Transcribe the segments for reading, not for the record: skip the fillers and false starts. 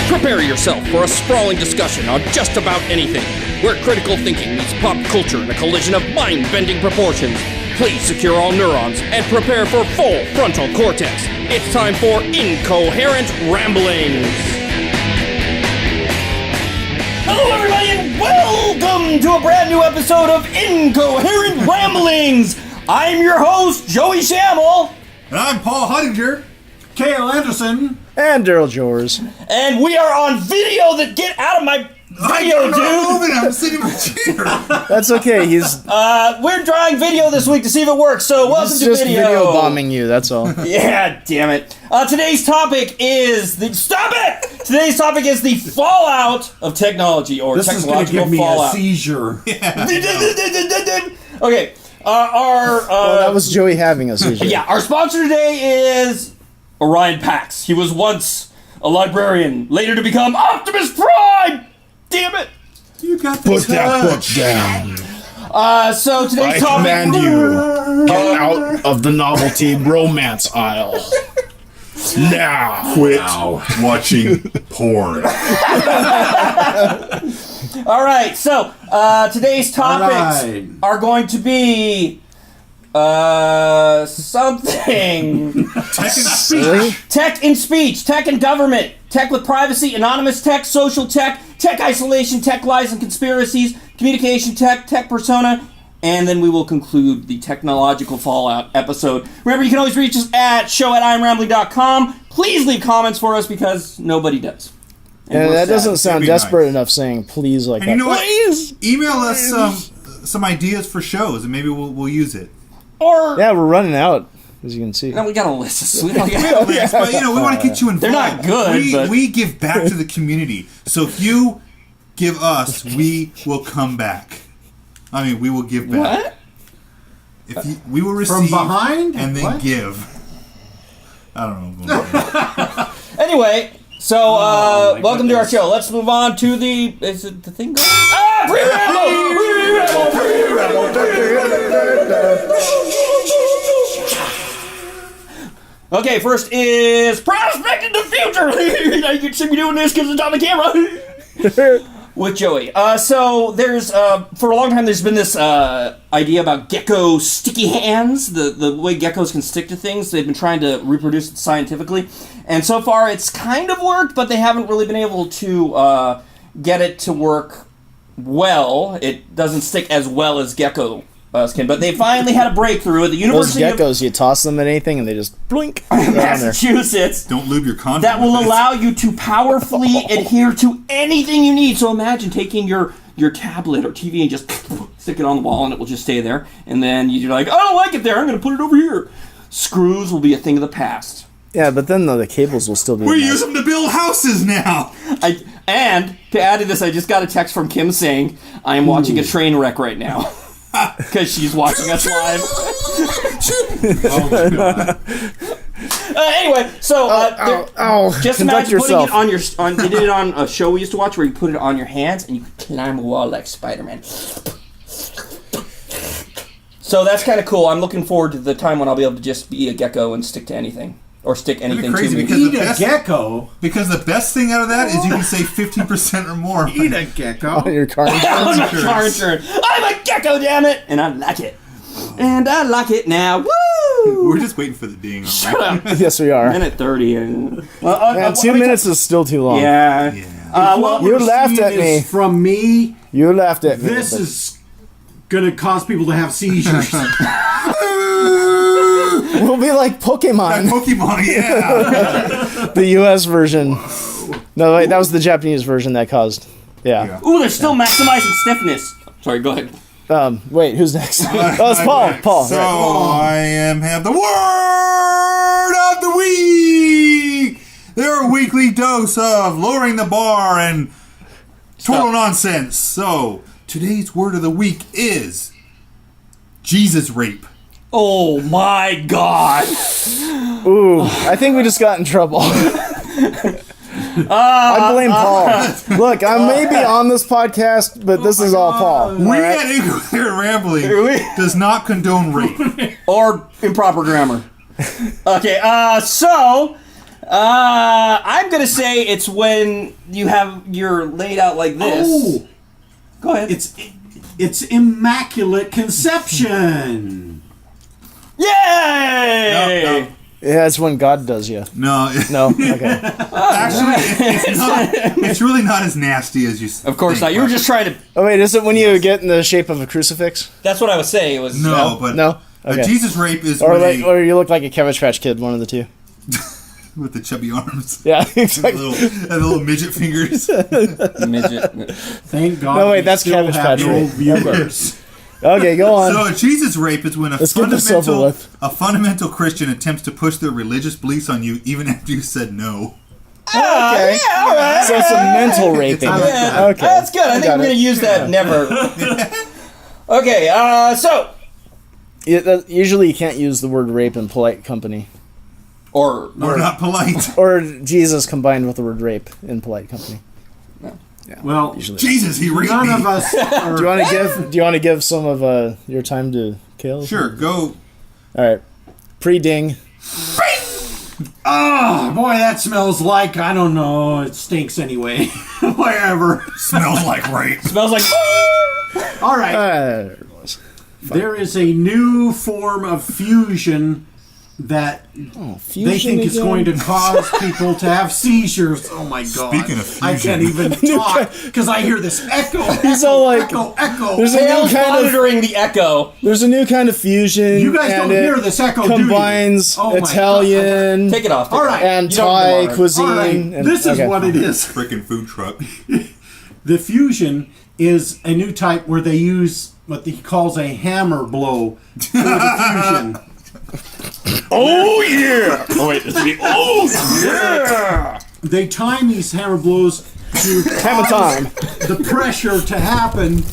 Prepare yourself for a sprawling discussion on just about anything, where critical thinking meets pop culture in a collision of mind-bending proportions. Please secure all neurons and prepare for full frontal cortex. It's time for Incoherent Ramblings. Hello, everybody, and welcome to a brand new episode of Incoherent Ramblings. I'm your host, Joey Shamel. And I'm Paul Huttinger. Cale Anderson. And Daryl Jors. And we are on video. Get out of my video, dude. I'm sitting in my chair. That's okay. He's we're trying video this week to see if it works. So welcome to just video bombing you. That's all. Yeah, damn it. Today's topic is Today's topic is the fallout of technology, or this technological is going to give me fallout. a seizure. Okay. Well, that was Joey having a seizure. Yeah. Our sponsor today is Orion Pax. He was once a librarian, later to become Optimus Prime. Damn it. You got the Put that book down. So today's I topic. command you, get out of the novelty romance aisle. Now. Quit watching porn. All right, so today's topics are going to be something. Tech in speech, tech in government, tech with privacy, anonymous tech, social tech, tech isolation, tech lies and conspiracies, communication tech, tech persona, and then we will conclude the technological fallout episode. Remember, you can always reach us at show@imrambling.com. Please leave comments for us because nobody does. And that doesn't sound desperate nice. enough saying please like And that. you know what? Please! Email us some ideas for shows, and maybe we'll use it. Or Yeah, we're running out, as you can see. no, we got a list. We But we want to get you involved. They're not good, but we give back to the community. So if you give us, we will come back. I mean, we will give back. what? We will receive From behind? and then What? give. I don't know. Anyway, so welcome to our show. Let's move on to the. Is it the thing going? Ah, pre-ramble! Okay, first is prospecting the future. You can see me doing this because it's on the camera. With Joey. So there's, for a long time there's been this idea about gecko sticky hands, the way geckos can stick to things. They've been trying to reproduce it scientifically. And so far it's kind of worked, but they haven't really been able to get it to work well. It doesn't stick as well as gecko skin. But they finally had a breakthrough at the Those University geckos, you toss them at anything and they just blink. of Massachusetts. Don't lube your condom. That will with it. allow you to powerfully adhere to anything you need. So imagine taking your tablet or TV and just stick it on the wall and it will just stay there. And then you're like, I don't like it there, I'm going to put it over here. Screws will be a thing of the past. Yeah, but then the cables will still be We nice. use them to build houses now. And to add to this, I just got a text from Kim saying, I am watching a train wreck right now. Because she's watching us live. Oh my god. Anyway, so just Conduct imagine yourself. putting it on they did it on a show we used to watch where you put it on your hands and you could climb a wall like Spider-Man. So that's kind of cool. I'm looking forward to the time when I'll be able to just be a gecko and stick to anything. Or stick anything crazy to me. because Eat a gecko. Because the best thing out of that is you can save 15% or more. Eat a gecko. on your car. On my car insurance. I'm a gecko, damn it! And I like it. And I like it now. Woo! We're just waiting for the ding. Shut up. Yes, we are. Minute 30. And, Man, 2 minutes is still too long. yeah. Yeah. You laughed at me. From me, You laughed at me. this but- is going to cause people to have seizures. We'll be like Pokemon. Pokemon, yeah. The US version. No, wait, that was the Japanese version that caused. Yeah. Ooh, they're still maximizing stiffness. Sorry, go ahead. Wait, who's next? Oh, it's Paul. Paul. So right. have the word of the week. Their weekly dose of lowering the bar and total nonsense. So today's word of the week is Jesus rape. Oh my god. Ooh, I think we just got in trouble. I blame Paul. Look, I may be on this podcast, but this is all Paul. We at Incoherent Rambling does not condone rape. Or improper grammar. Okay, so I'm gonna say it's when you're laid out like this. Oh, Go ahead. it's immaculate conception. Yay! No. Yeah, it's when God does you. No. No? Okay. Actually, it's really not as nasty as you. Of course not. You were just trying to. Oh, wait, is it when you get in the shape of a crucifix? That's what I was saying. It was No, but No? Okay. a Jesus rape is Or, when or you look like a Cabbage Patch Kid, one of the two. with the chubby arms, Yeah, and exactly. little midget fingers. midget. Thank God. No, wait, we that's still Cabbage have Patch no Rape. viewers. Okay, go on. So a Jesus rape is when Let's get this over with. a fundamental Christian attempts to push their religious beliefs on you even after you said no. Okay. Yeah, all right. So it's a mental raping. I like that. Okay. That's good. I think Got we're it. going to use that never. Okay, so. Usually you can't use the word rape in polite company. Or We're not polite. Or Jesus combined with the word rape in polite company. Well, Usually. Jesus, he raped none me. of us are. Do you want to give some of your time to Kale? Sure, go. All right. Pre-ding. Oh, boy, that smells like, I don't know, it stinks anyway. Wherever. Smells like rape. smells like. All right. There it was. There is a new form of fusion that Fusion they think is again? going to cause people to have seizures. Oh my God. Speaking of I can't fusion. even talk because I hear this echo. He's echo, all like- echo. There's a new Tails kind of monitoring the echo. there's a new kind of fusion. You guys and don't it hear this echo, do you? combines Oh my Italian Take it off. All right. and You don't Thai need to cuisine. All right, and- this is okay. what it is. Frickin' food truck. The fusion is a new type where they use what he calls a hammer blow for the fusion. Oh yeah! Oh wait, it's me. Oh yeah! They time these hammer blows to Hammer time. the pressure to happen.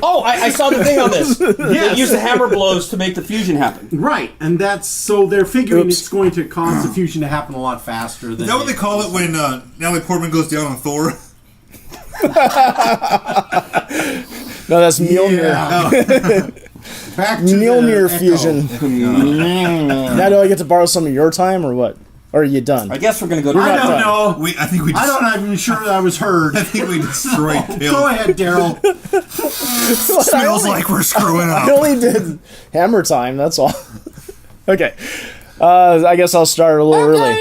Oh, I saw the thing on this. They Yes. use the hammer blows to make the fusion happen. Right, and that's so they're figuring Oops. it's going to cause the fusion to happen a lot faster than. Is that what they call it when Natalie Portman goes down on Thor? No, that's Mjolnir. Yeah. Back to Mjolnir the fusion. Now do I get to borrow some of your time or what? Or are you done? I guess we're gonna go. I not don't done. know. I think we. I'm not even sure that I was heard. I think we destroyed Tails. Go ahead, Daryl. Smells like we're screwing I up. only did hammer time, that's all. Okay. I guess I'll start a little early.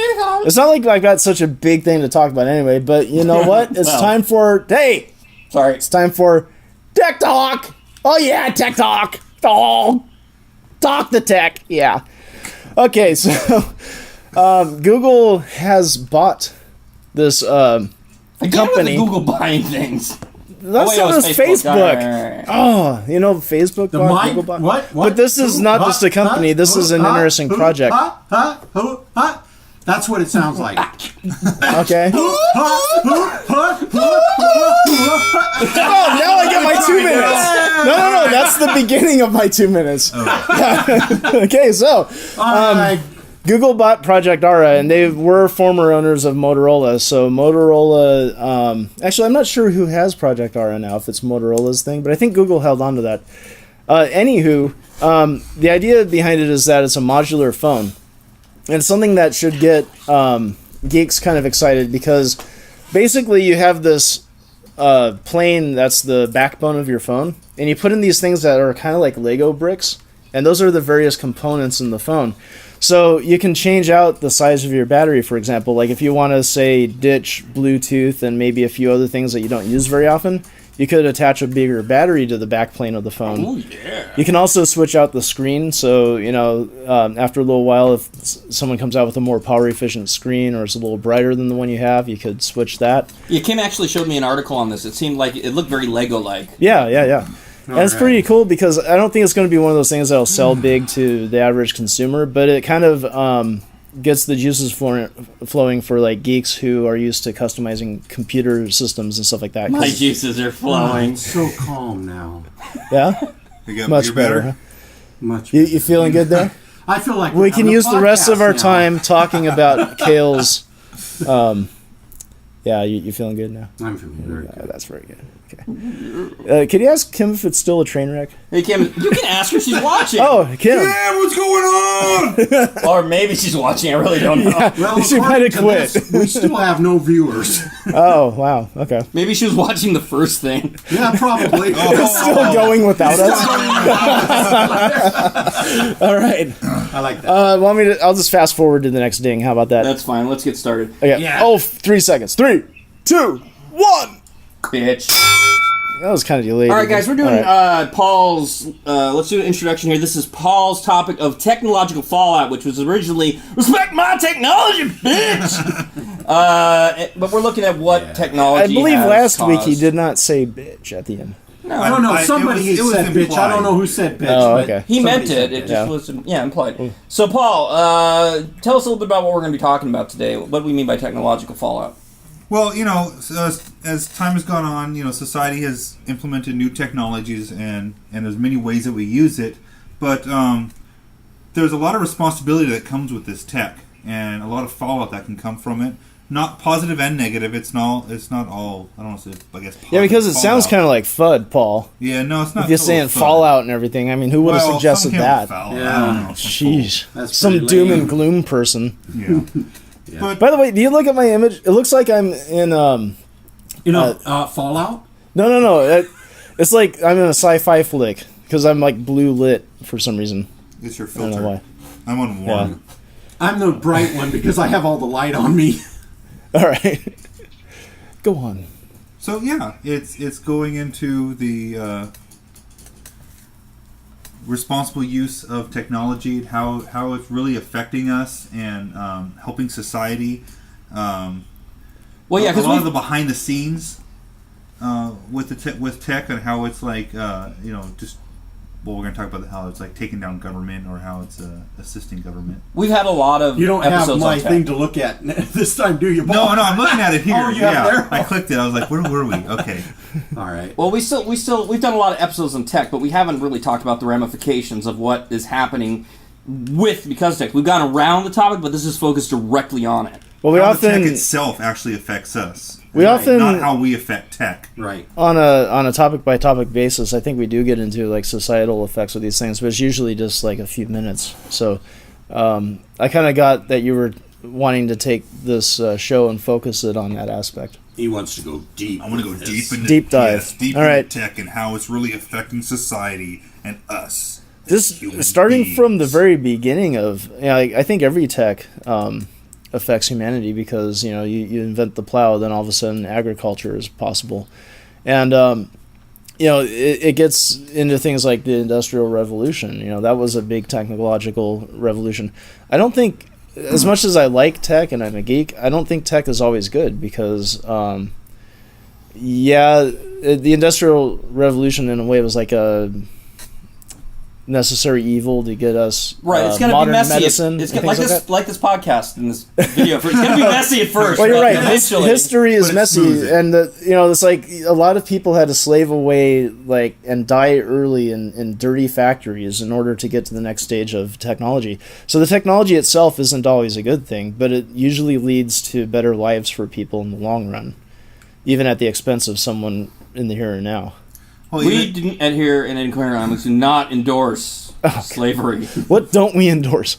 It's not like I've got such a big thing to talk about anyway, but you know what? It's time for... Hey! Sorry. It's time for Tech Talk! Oh yeah, Tech Talk! Oh! Talk the tech! Yeah. Okay, so... Google has bought this Again with company. the Google buying things. That's wait, not it was Facebook. Facebook. Right. Oh, you know Facebook The bought, mic. Google bought. What? But this is not just a company. This is an interesting project. That's what it sounds like. Okay. Oh, now I get my 2 minutes. No. That's the beginning of my 2 minutes. Okay, so Google bought Project Aura, and they were former owners of Motorola. So Motorola, actually, I'm not sure who has Project Aura now, if it's Motorola's thing, but I think Google held on to that. Anywho, the idea behind it is that it's a modular phone. And it's something that should get geeks kind of excited because basically you have this plane that's the backbone of your phone, and you put in these things that are kind of like Lego bricks, and those are the various components in the phone. So you can change out the size of your battery, for example. Like if you want to, say, ditch Bluetooth and maybe a few other things that you don't use very often, you could attach a bigger battery to the backplane of the phone. Oh, yeah. You can also switch out the screen, so, you know, after a little while, if someone comes out with a more power-efficient screen or it's a little brighter than the one you have, you could switch that. Yeah, Kim actually showed me an article on this. It seemed like it looked very Lego-like. Yeah. And it's pretty cool because I don't think it's going to be one of those things that'll sell big to the average consumer, but it kind of gets the juices flowing for like geeks who are used to customizing computer systems and stuff like that. 'cause- My juices are flowing. It's so calm now. Yeah? You got Much you're better. Huh? Much. You feeling good there? I feel like We we're can on a use the rest of podcast our now. time talking about Kale's Yeah, you feeling good now? I'm feeling very good. That's very good. Okay. Can you ask Kim if it's still a train wreck? Hey, Kim, you can ask her. She's watching. Oh, Kim. Yeah, what's going on? Or maybe she's watching. I really don't know. Well, She might have according to quit. this, we still have no viewers. Oh, wow. Okay. Maybe she was watching the first thing. Yeah, probably. Still going without us? All right. I like that. Want me to? I'll just fast forward to the next ding. How about that? That's fine. Let's get started. Okay. Yeah. Oh, 3 seconds. 3, 2, 1. Bitch. That was kind of delayed. All right, guys, we're doing All right. Paul's. Let's do an introduction here. This is Paul's topic of technological fallout, which was originally respect my technology, bitch. But we're looking at what technology. I believe has last week he caused- did not say bitch at the end. I don't know. Somebody it was said bitch. I don't know who said bitch. Oh, but okay. He somebody meant said it. It bitch. just was, implied. So, Paul, tell us a little bit about what we're going to be talking about today. What do we mean by technological fallout? Well, as time has gone on, society has implemented new technologies, and there's many ways that we use it. But there's a lot of responsibility that comes with this tech, and a lot of fallout that can come from it. Not positive and negative. It's not all. I don't want to say. I guess. Yeah, because it sounds kind of like FUD, Paul. Yeah, no, it's not. If you're saying fallout and everything, I mean, who would have suggested that? I Yeah. don't know. Jeez, That's some pretty doom lame. and gloom person. Yeah. But By the way, do you look at my image? It looks like I'm in. Fallout? No. It's like I'm in a sci-fi flick because I'm like blue lit for some reason. it's your I don't know filter. why. I'm on warm. I'm the bright one because I have all the light on me. All right, go on. So yeah, it's going into the responsible use of technology, how it's really affecting us and helping society. Well, yeah, a because lot of the behind the scenes with tech and how it's like just. Well, we're going to talk about how it's like taking down government or how it's assisting government. we've had a lot of You don't have episodes my on tech. thing to look at this time, do you? No, I'm looking at it here. Oh, you have it there? I clicked it. I was like, where were we? Okay. All right. Well, we've done a lot of episodes on tech, but we haven't really talked about the ramifications of what is happening because of tech. We've gone around the topic, but this is focused directly on it. Well, we How the often tech itself actually affects us. we often Not how we affect tech. Right. on a topic by topic basis. I think we do get into like societal effects of these things, but it's usually just like a few minutes. So I kind of got that you were wanting to take this show and focus it on that aspect. He wants to go deep. I want to go with deep this. into Deep dive. yes, deep All into right. tech and how it's really affecting society and us. This human starting from the beings. very beginning of I think every tech affects humanity because you invent the plow, then all of a sudden agriculture is possible, and it gets into things like the Industrial Revolution. That was a big technological revolution. I don't think, as much as I like tech and I'm a geek, I don't think tech is always good because the Industrial Revolution in a way was like a necessary evil to get us Right, it's going to be modern messy. medicine. It's and gonna, things like this podcast and this video. It's going to be messy at first. Well, you're but right. Eventually, History is But it's messy, smoothing. and it's like a lot of people had to slave away, and die early in dirty factories in order to get to the next stage of technology. So the technology itself isn't always a good thing, but it usually leads to better lives for people in the long run, even at the expense of someone in the here and now. Well, we even- didn't adhere in Incoherent do not endorse slavery. What don't we endorse?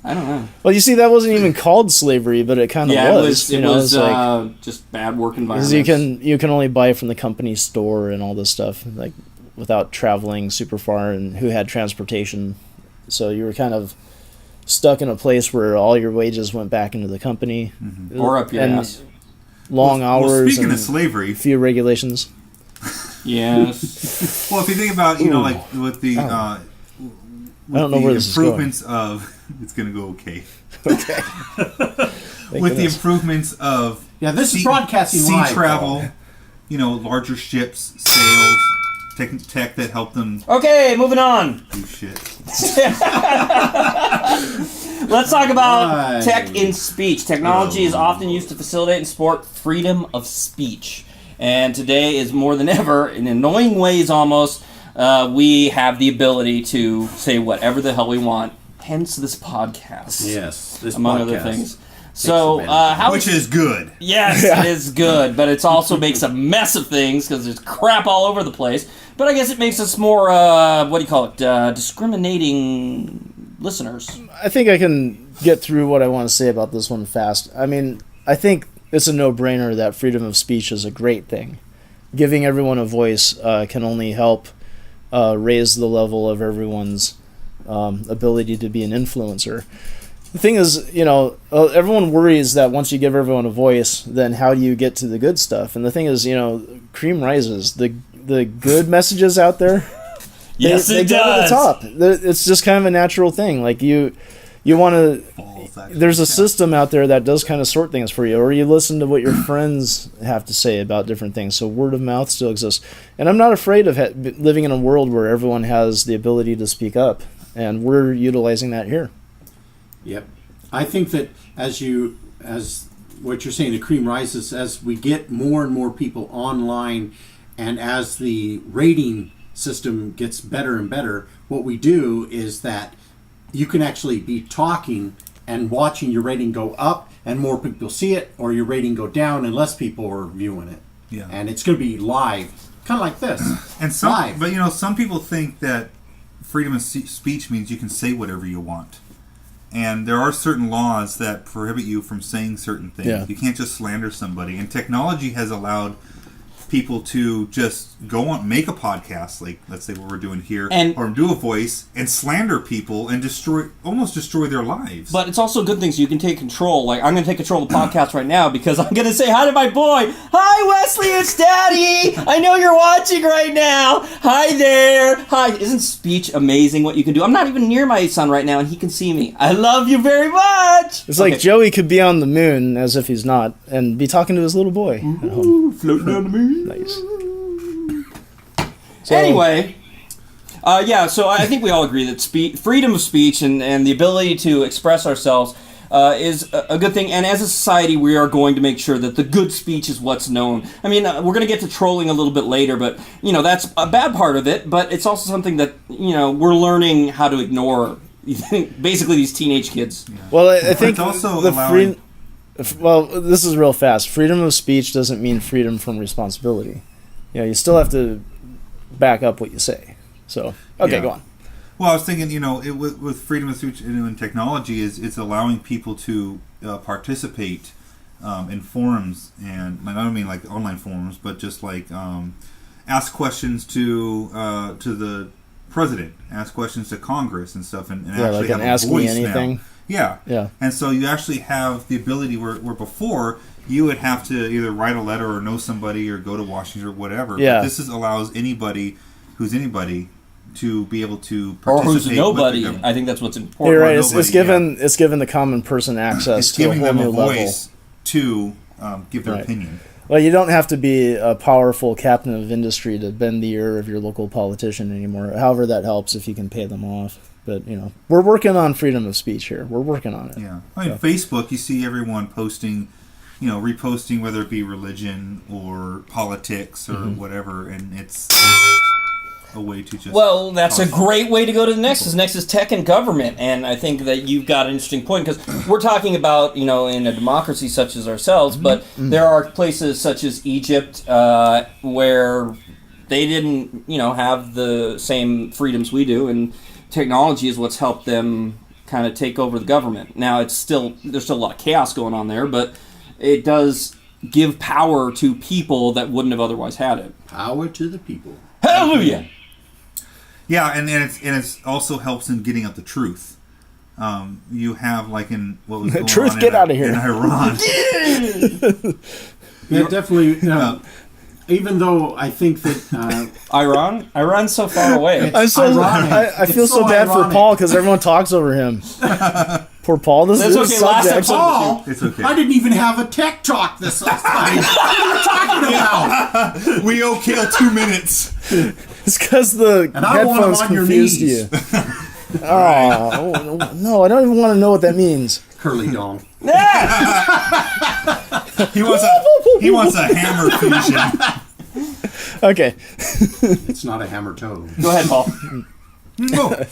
I don't know. Well, you see, that wasn't even called slavery, but it kind of Yeah, was. it was it's like, just bad work 'cause environments. you can only buy from the company store and all this stuff, like without traveling super far, and who had transportation. So you were kind of stuck in a place where all your wages went back into the company, Or up your and ass. long well, hours speaking and of slavery, few regulations. Yes. well, if you think about like with the I don't know where this is going. improvements of it's going to go okay. Thank With the goodness. improvements of Yeah, this is broadcasting sea live, travel, larger ships, sails, tech that help them Okay, moving on. do shit. Let's talk about Right. tech in speech. Technology is often used to facilitate and support freedom of speech. And today is more than ever, in annoying ways almost, we have the ability to say whatever the hell we want. Hence this podcast. Yes, this among podcast. other things. So, how Which is good. Yes, it is good, but it also makes a mess of things because there's crap all over the place. But I guess it makes us more, discriminating listeners. I think I can get through what I want to say about this one fast. I mean, I think it's a no-brainer that freedom of speech is a great thing. Giving everyone a voice can only help raise the level of everyone's ability to be an influencer. The thing is, everyone worries that once you give everyone a voice, then how do you get to the good stuff? And the thing is, cream rises. The good messages out there, Yes, they it go to the does. top. It's just kind of a natural thing. Like you want to. There's a system out there that does kind of sort things for you, or you listen to what your friends have to say about different things. So word of mouth still exists, and I'm not afraid of living in a world where everyone has the ability to speak up, and we're utilizing that here. Yep. I think that as what you're saying, the cream rises as we get more and more people online, and as the rating system gets better and better, what we do is that you can actually be talking and watching your rating go up, and more people see it, or your rating go down and less people are viewing it. Yeah. And it's going to be live, kind of like this. And some, live. but some people think that freedom of speech means you can say whatever you want. And there are certain laws that prohibit you from saying certain things. Yeah. You can't just slander somebody. And technology has allowed people to just go on, make a podcast, like let's say what we're doing here, or do a voice and slander people and almost destroy their lives. But it's also good things you can take control. Like, I'm going to take control of the podcast right now because I'm going to say hi to my boy. Hi, Wesley, it's Daddy. I know you're watching right now. Hi there. Hi. Isn't speech amazing what you can do? I'm not even near my son right now and he can see me. I love you very much. It's like Joey could be on the moon, as if he's not, and be talking to his little boy at home. Floating down the moon. Nice. So, anyway, so I think we all agree that freedom of speech and the ability to express ourselves is a good thing. And as a society, we are going to make sure that the good speech is what's known. I mean, we're going to get to trolling a little bit later, but, that's a bad part of it. But it's also something that, we're learning how to ignore, basically, these teenage kids. Yeah. Well, I think it's also the allowing... Well, this is real fast. Freedom of speech doesn't mean freedom from responsibility. You still have to back up what you say. So, okay, go on. Well, I was thinking, with freedom of speech in technology, it's allowing people to participate in forums, and I don't mean like online forums, but just like ask questions to the president, ask questions to Congress and stuff, and actually like have an a Ask Me voice Anything. now. Yeah. And so you actually have the ability where before you would have to either write a letter or know somebody or go to Washington or whatever. Yeah. But this allows anybody who's anybody to be able to Or participate. who's nobody. With the government. I think that's what's important. You're right. Nobody, It's given the common person access It's to a giving whole them new a level. voice to give their Right. opinion. Well, you don't have to be a powerful captain of industry to bend the ear of your local politician anymore. However, that helps if you can pay them off. But, we're working on freedom of speech here. We're working on it. Yeah. I mean, Facebook, you see everyone posting, reposting, whether it be religion or politics or whatever, and it's a way to just... Well, that's a great way to go to the next. Because next is tech and government, and I think that you've got an interesting point, because we're talking about, in a democracy such as ourselves, but there are places such as Egypt where they didn't, have the same freedoms we do, and technology is what's helped them kind of take over the government. Now, there's still a lot of chaos going on there, but it does give power to people that wouldn't have otherwise had it. Power to the people. Hallelujah! Yeah, and it's also helps in getting out the truth. You have, like, in what was going Truth, on get out of here. in Iran. Yeah, definitely. Even though I think that Iran's so far away. I feel so bad for Paul because everyone talks over him. Poor Paul. This That's is okay, his last subject. episode- Paul, It's okay. I didn't even have a tech talk this last time. What are you talking about? We kill 2 minutes. It's because the And I want him headphones on your confused knees. you. Oh, no, I don't even want to know what that means. Curly dong. He wants a hammer fusion. Okay. It's not a hammer toe. Go ahead, Paul. No.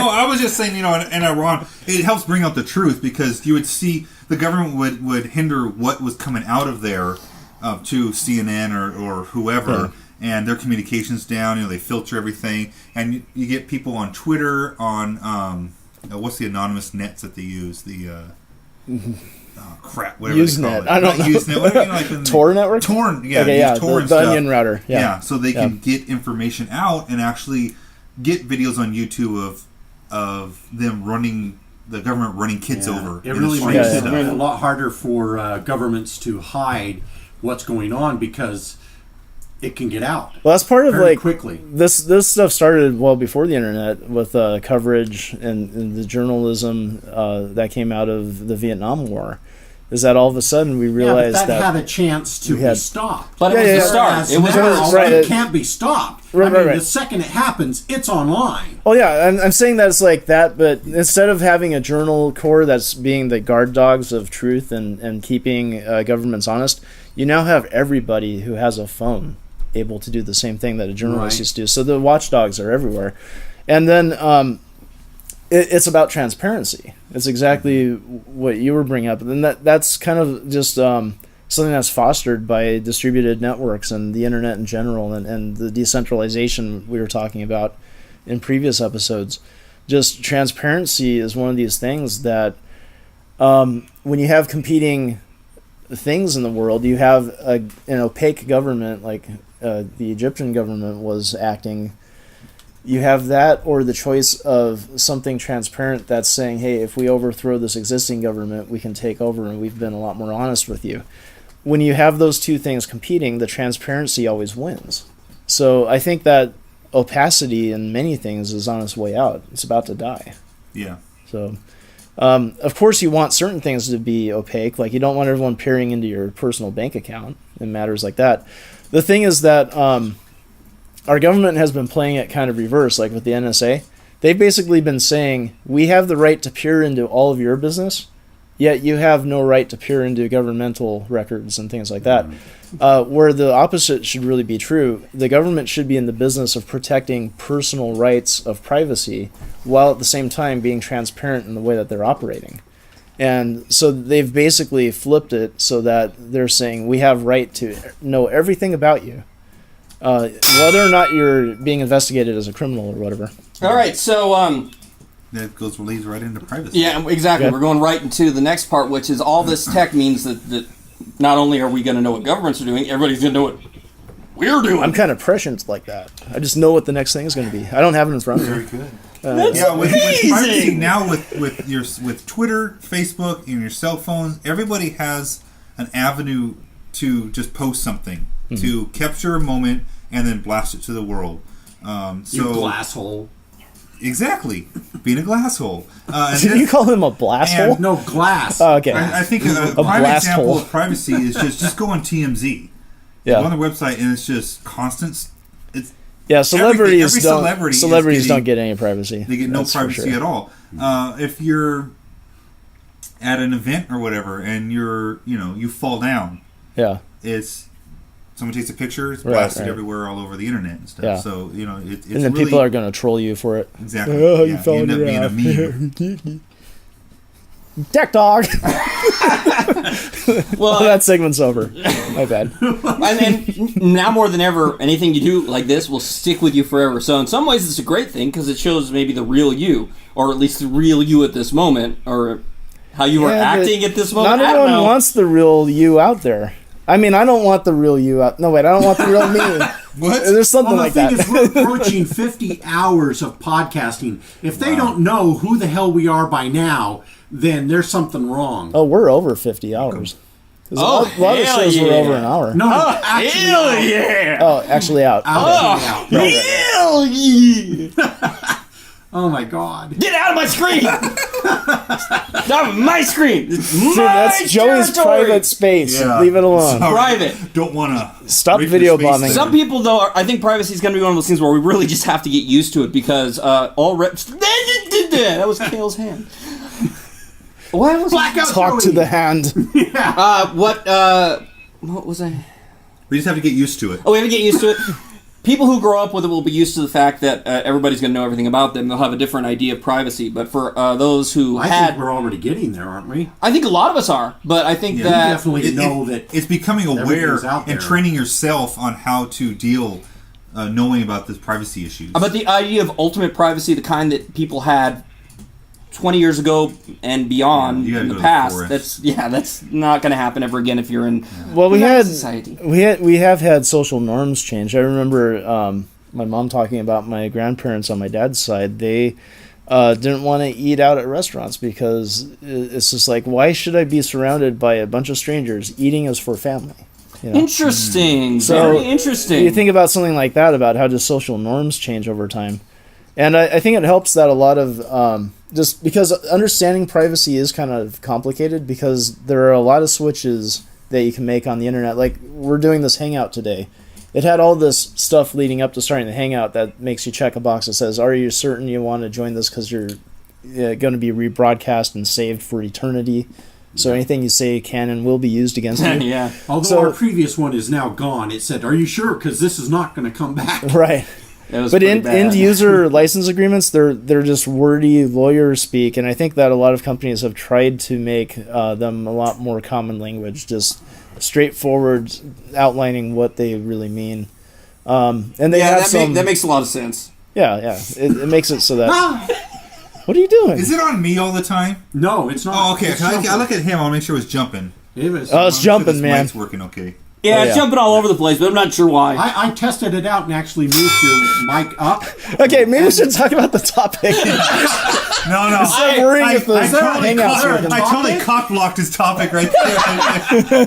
I was just saying, in Iran, it helps bring out the truth because you would see the government would hinder what was coming out of there to CNN or whoever, and their communications down. They filter everything, and you get people on Twitter on what's the anonymous nets that they use? The whatever Usenet. they call it. I don't know. Usenet. What do you like Tor network? Tor, Okay, Tor and the stuff. onion router. Yeah, so they can get information out and actually get videos on YouTube of them the government running kids over. It really makes it a lot harder for governments to hide what's going on because it can get out. Well, that's part of very quickly. This stuff started well before the internet with coverage and the journalism that came out of the Vietnam War. Is that all of a sudden we realized but that had a chance to be stopped. But it was the start. It was right. It can't be stopped. Right. The second it happens, it's online. Oh yeah, I'm saying that it's like that, but instead of having a journal corps that's being the guard dogs of truth and keeping governments honest, you now have everybody who has a phone able to do the same thing that a journalist used to do. So the watchdogs are everywhere. And then it's about transparency. It's exactly what you were bringing up. And that's kind of just something that's fostered by distributed networks and the internet in general and the decentralization we were talking about in previous episodes. Just transparency is one of these things that when you have competing things in the world, you have an opaque government like the Egyptian government was acting. You have that or the choice of something transparent that's saying, hey, if we overthrow this existing government, we can take over and we've been a lot more honest with you. When you have those two things competing, the transparency always wins. So I think that opacity in many things is on its way out. It's about to die. Yeah. So, of course, you want certain things to be opaque. Like you don't want everyone peering into your personal bank account in matters like that. The thing is that our government has been playing it kind of reverse, like with the NSA. They've basically been saying, we have the right to peer into all of your business, yet you have no right to peer into governmental records and things like that. Where the opposite should really be true. The government should be in the business of protecting personal rights of privacy, while at the same time being transparent in the way that they're operating. And so they've basically flipped it so that they're saying, we have right to know everything about you. Whether or not you're being investigated as a criminal or whatever. All right, so that leads right into privacy. Yeah, exactly. Yeah. We're going right into the next part, which is all this tech means that not only are we going to know what governments are doing, everybody's going to know what we're doing. I'm kind of prescient like that. I just know what the next thing is going to be. I don't have it in front of me. Very good. That's with amazing. privacy now with Twitter, Facebook, and your cell phones, everybody has an avenue to just post something to capture a moment and then blast it to the world. You glass hole. Exactly, being a glass hole. Did you call him a blast hole? No, glass. Oh, okay. I think a prime blast example hole. of privacy is just go on TMZ. Yeah. Go on the website and it's just constant. It's Yeah, celebrities every celebrity don't get any privacy. They get no That's for privacy sure. at all. If you're at an event or whatever and you fall down, Yeah. it's someone takes a picture, it's Right, blasted right. everywhere all over the internet and stuff. Yeah. So it's And then really, people are going to troll you for it. exactly. Oh, you yeah, fell end in up your being a ass. meme. Tech dog. well, That segment's over. My bad. and then now more than ever, anything you do like this will stick with you forever. So in some ways, it's a great thing because it shows maybe the real you, or at least the real you at this moment, or how you were Yeah, but acting at this moment. Not I don't everyone know. wants the real you out there. I mean, I don't want the real you out. No, wait, I don't want the real me. What? There's something Well, like the thing that. is, we're approaching 50 hours of podcasting. If they don't know who the hell we are by now, then there's something wrong. Oh, we're over 50 hours. 'Cause Oh, a lot of hell shows were yeah. over an hour. No, Oh, actually, hell out. yeah! Oh, actually out. Out. Hell yeah! Oh my God. Get out of my screen! Out of my screen! It's Dude, my that's Joey's territory. private space. Yeah. Leave it alone. Sorry. Private. Don't want to Stop video bombing. Some people, though, I think privacy is going to be one of those things where we really just have to get used to it because all reps. That was Kale's hand. What was Blackout Talk to Joey. the hand. what was I? We just have to get used to it. Oh, we have to get used to it. people who grow up with it will be used to the fact that everybody's going to know everything about them. They'll have a different idea of privacy. But for those who I think we're already getting there, aren't we? I think a lot of us are. But I think We that definitely know that it's becoming aware everything's out there. and training yourself on how to deal, knowing about the privacy issues. But the idea of ultimate privacy, the kind that people had 20 years ago and beyond you gotta in go the to the past, forest. that's not going to happen ever again if you're in Well, we society. have had social norms change. I remember my mom talking about my grandparents on my dad's side. They didn't want to eat out at restaurants because it's just like, why should I be surrounded by a bunch of strangers? Eating is for family. You know? Interesting. So, Very interesting. You think about something like that, about how do social norms change over time. And I think it helps that a lot of, just because understanding privacy is kind of complicated, because there are a lot of switches that you can make on the internet. Like, we're doing this Hangout today. It had all this stuff leading up to starting the Hangout that makes you check a box that says, are you certain you want to join this because you're going to be rebroadcast and saved for eternity? So anything you say can and will be used against you. Yeah. Although our previous one is now gone, it said, "Are you sure? Because this is not going to come back." Right. But end user license agreements, they're just wordy lawyer speak, and I think that a lot of companies have tried to make them a lot more common language, just straightforward, outlining what they really mean. And they have that makes a lot of sense. Yeah. It makes it so that. What are you doing? Is it on me all the time? No, it's not. Oh, okay. It's I look at him. I'll make sure it's jumping. It's jumping, man. Mic's working okay. Yeah, it's jumping all over the place, but I'm not sure why. I tested it out and actually moved your mic up. Okay, maybe we should talk about the topic. No. I'm worrying if the Hangout's working. I totally cock-blocked his topic right there.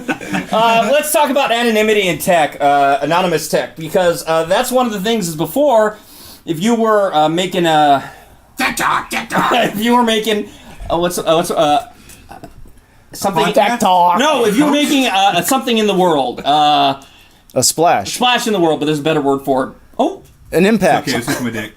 Let's talk about anonymity in tech, anonymous tech, because that's one of the things is before, if you were making a... if you were making... something... Tech talk. No, if you were making something in the world. A splash. Splash in the world, but there's a better word for it. Oh! An impact. Okay, it's my dick.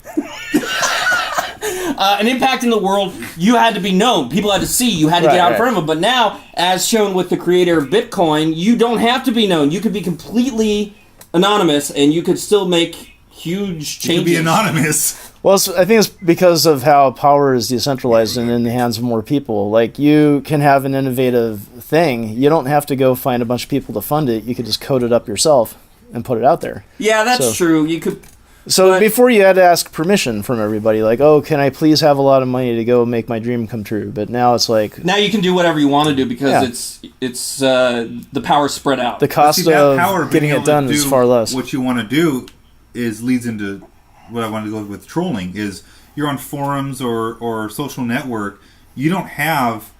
An impact in the world, you had to be known. People had to see. You had to get out in front of them. But now, as shown with the creator of Bitcoin, you don't have to be known. You could be completely anonymous, and you could still make huge changes. You could be anonymous. Well, I think it's because of how power is decentralized and in the hands of more people. Like, you can have an innovative thing. You don't have to go find a bunch of people to fund it. You could just code it up yourself and put it out there. Yeah, that's true. You could... So before you had to ask permission from everybody, like, oh, can I please have a lot of money to go make my dream come true? But now it's like... Now you can do whatever you want to do because it's the power spread out. The cost of getting it done is far less. What you want to do leads into what I want to go with trolling, is you're on forums or social network, you don't have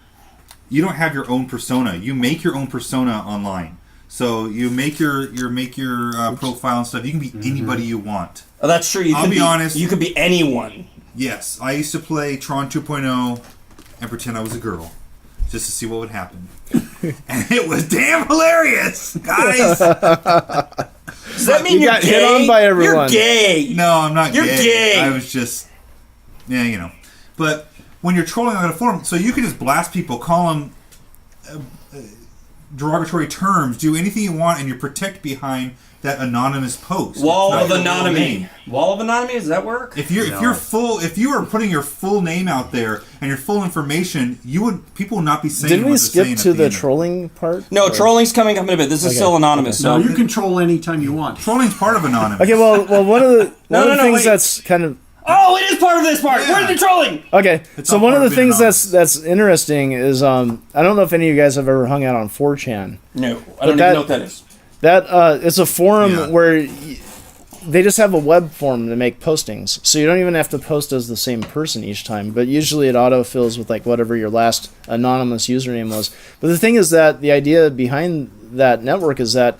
your own persona. You make your own persona online. So you make your profile and stuff. You can be anybody you want. Oh, that's true. I'll be honest. You could be anyone. Yes, I used to play Tron 2.0 and pretend I was a girl, just to see what would happen, and it was damn hilarious, guys. Does that mean you're got gay? hit on by everyone. You're gay. No, I'm not You're gay. I was just, But when you're trolling on a forum, so you can just blast people, call them derogatory terms, do anything you want, and you protect behind that anonymous post. Wall of anonymity. Wall of anonymity? Does that work? If you are putting your full name out there and your full information, people would not be saying. Didn't we what they're skip saying to at the end. trolling part? No, trolling's coming up in a bit. This is still anonymous. No, So you can troll anytime you want. Trolling's part of anonymous. Okay, well, one of the things wait. that's kind of... oh, it is part of this part. Yeah. Where's the trolling? Okay, so all one of part the of being things that's interesting is I don't know if any of you guys have ever hung out on 4chan. No, I don't even know what that is. That it's a forum Yeah. where they just have a web form to make postings, so you don't even have to post as the same person each time. But usually it autofills with like whatever your last anonymous username was. But the thing is that the idea behind that network is that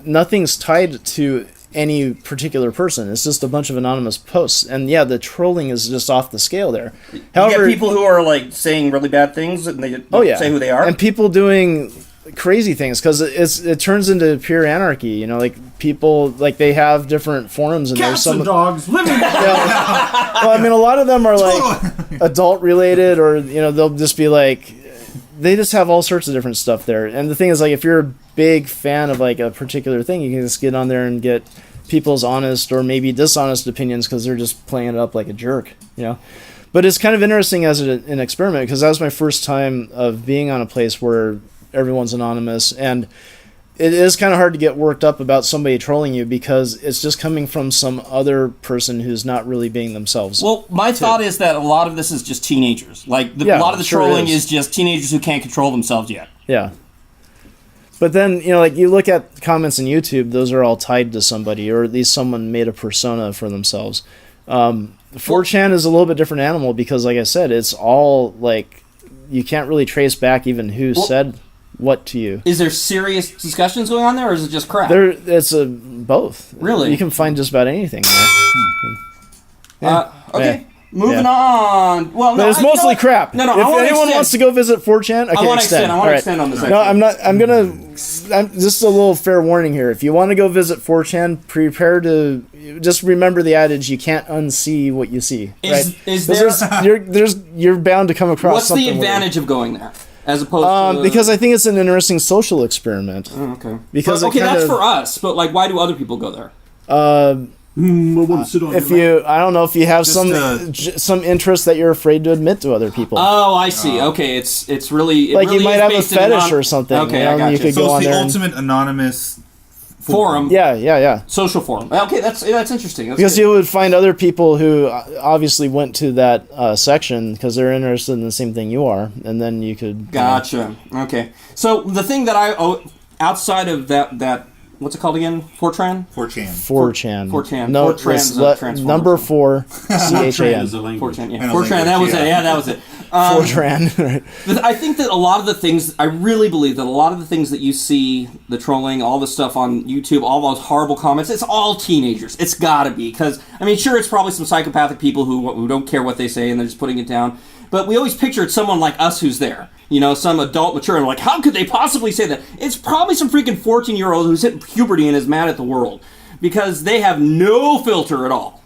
nothing's tied to any particular person. It's just a bunch of anonymous posts, and yeah, the trolling is just off the scale there. However, you get people who are like saying really bad things and they don't say who they are. and people doing crazy things because it turns into pure anarchy. You know, like people like they have different forums and there's Cats some and dogs living. well, I mean, a lot of them are like adult related, or they'll just be like, they just have all sorts of different stuff there. And the thing is, like, if you're a big fan of like a particular thing, you can just get on there and get people's honest or maybe dishonest opinions because they're just playing it up like a jerk, you know. But it's kind of interesting as an experiment because that was my first time of being on a place where everyone's anonymous, and it is kind of hard to get worked up about somebody trolling you because it's just coming from some other person who's not really being themselves. Well, my thought is that a lot of this is just teenagers. Like, a lot of the trolling is just teenagers who can't control themselves yet. Yeah. But then, you know, like you look at comments on YouTube, those are all tied to somebody, or at least someone made a persona for themselves. 4chan is a little bit different animal because, like I said, it's all like you can't really trace back even who said what to you. Is there serious discussions going on there, or is it just crap? It's both. Really? You can find just about anything there. Okay. Moving on. Well, no, but it's mostly crap. No, if anyone wants to go visit 4chan, okay, I want to extend. I want to extend on this. No, I'm not. Just a little fair warning here. If you want to go visit 4chan, prepare to just remember the adage: you can't unsee what you see. Is there? You're bound to come across. What's something the advantage of going there, as opposed to? Because I think it's an interesting social experiment. Oh, okay. Because that's for us. But like, why do other people go there? I want to sit on I don't know if you have some interest that you're afraid to admit to other people. Oh, I see. Okay, it's really like really you might have a fetish or something. Okay, I got you. So it's the ultimate anonymous forum. Yeah. Social forum. Okay, that's interesting. Because you would find other people who obviously went to that section because they're interested in the same thing you are, and then you could. Gotcha. Okay. So the thing that outside of that. What's it called again? 4chan? 4chan. 4chan. No, 4chan. Number 4. CHAN. 4chan. Yeah. 4chan. That was it. Yeah, that was it. 4chan. I think that a lot of the things, I really believe that a lot of the things that you see, the trolling, all the stuff on YouTube, all those horrible comments, it's all teenagers. It's gotta be. Because, I mean, sure, it's probably some psychopathic people who don't care what they say and they're just putting it down. But we always pictured someone like us who's there. You know, some adult, mature, and like, how could they possibly say that? It's probably some freaking 14-year-old who's hit puberty and is mad at the world. Because they have no filter at all.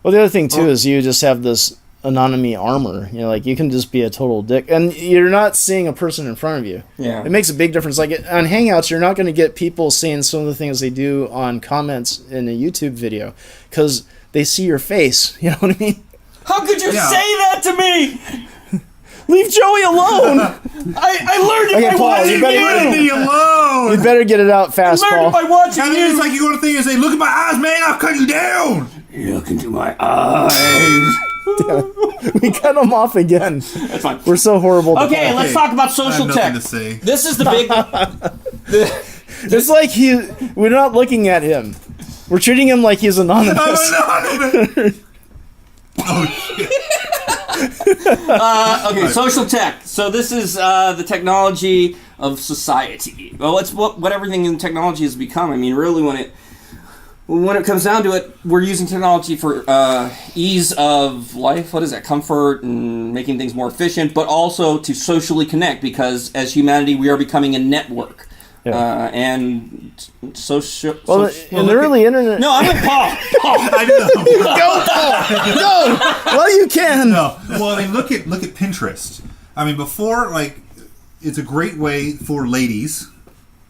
Well, the other thing, too, is you just have this anonymity armor. You know, like, you can just be a total dick. And you're not seeing a person in front of you. Yeah. It makes a big difference. Like, on Hangouts, you're not going to get people saying some of the things they do on comments in a YouTube video. Because they see your face. You know what I mean? How could you say that to me? Leave Joey alone. I learned it by Paul, watching Leave me alone. You better get it out fast, I learned Paul. it by watching you. It's like you go to thing and say, "Look at my eyes, man! I'll cut you down." Look into my eyes. We cut him off again. That's fine. We're so horrible. Okay, let's talk about social tech. To say. This is the big. It's like we're not looking at him. We're treating him like he's anonymous. Oh shit. Okay, social tech. So this is the technology of society. Well, it's what everything in technology has become. I mean, really, when it comes down to it, we're using technology for ease of life. What is that? Comfort and making things more efficient, but also to socially connect. Because as humanity, we are becoming a network. Yeah. And social. Well, in the early internet. No, I'm with Paul. I know. Go, Paul. Go. Well, you can. No. Well, I mean, look at Pinterest. I mean, before, like, it's a great way for ladies.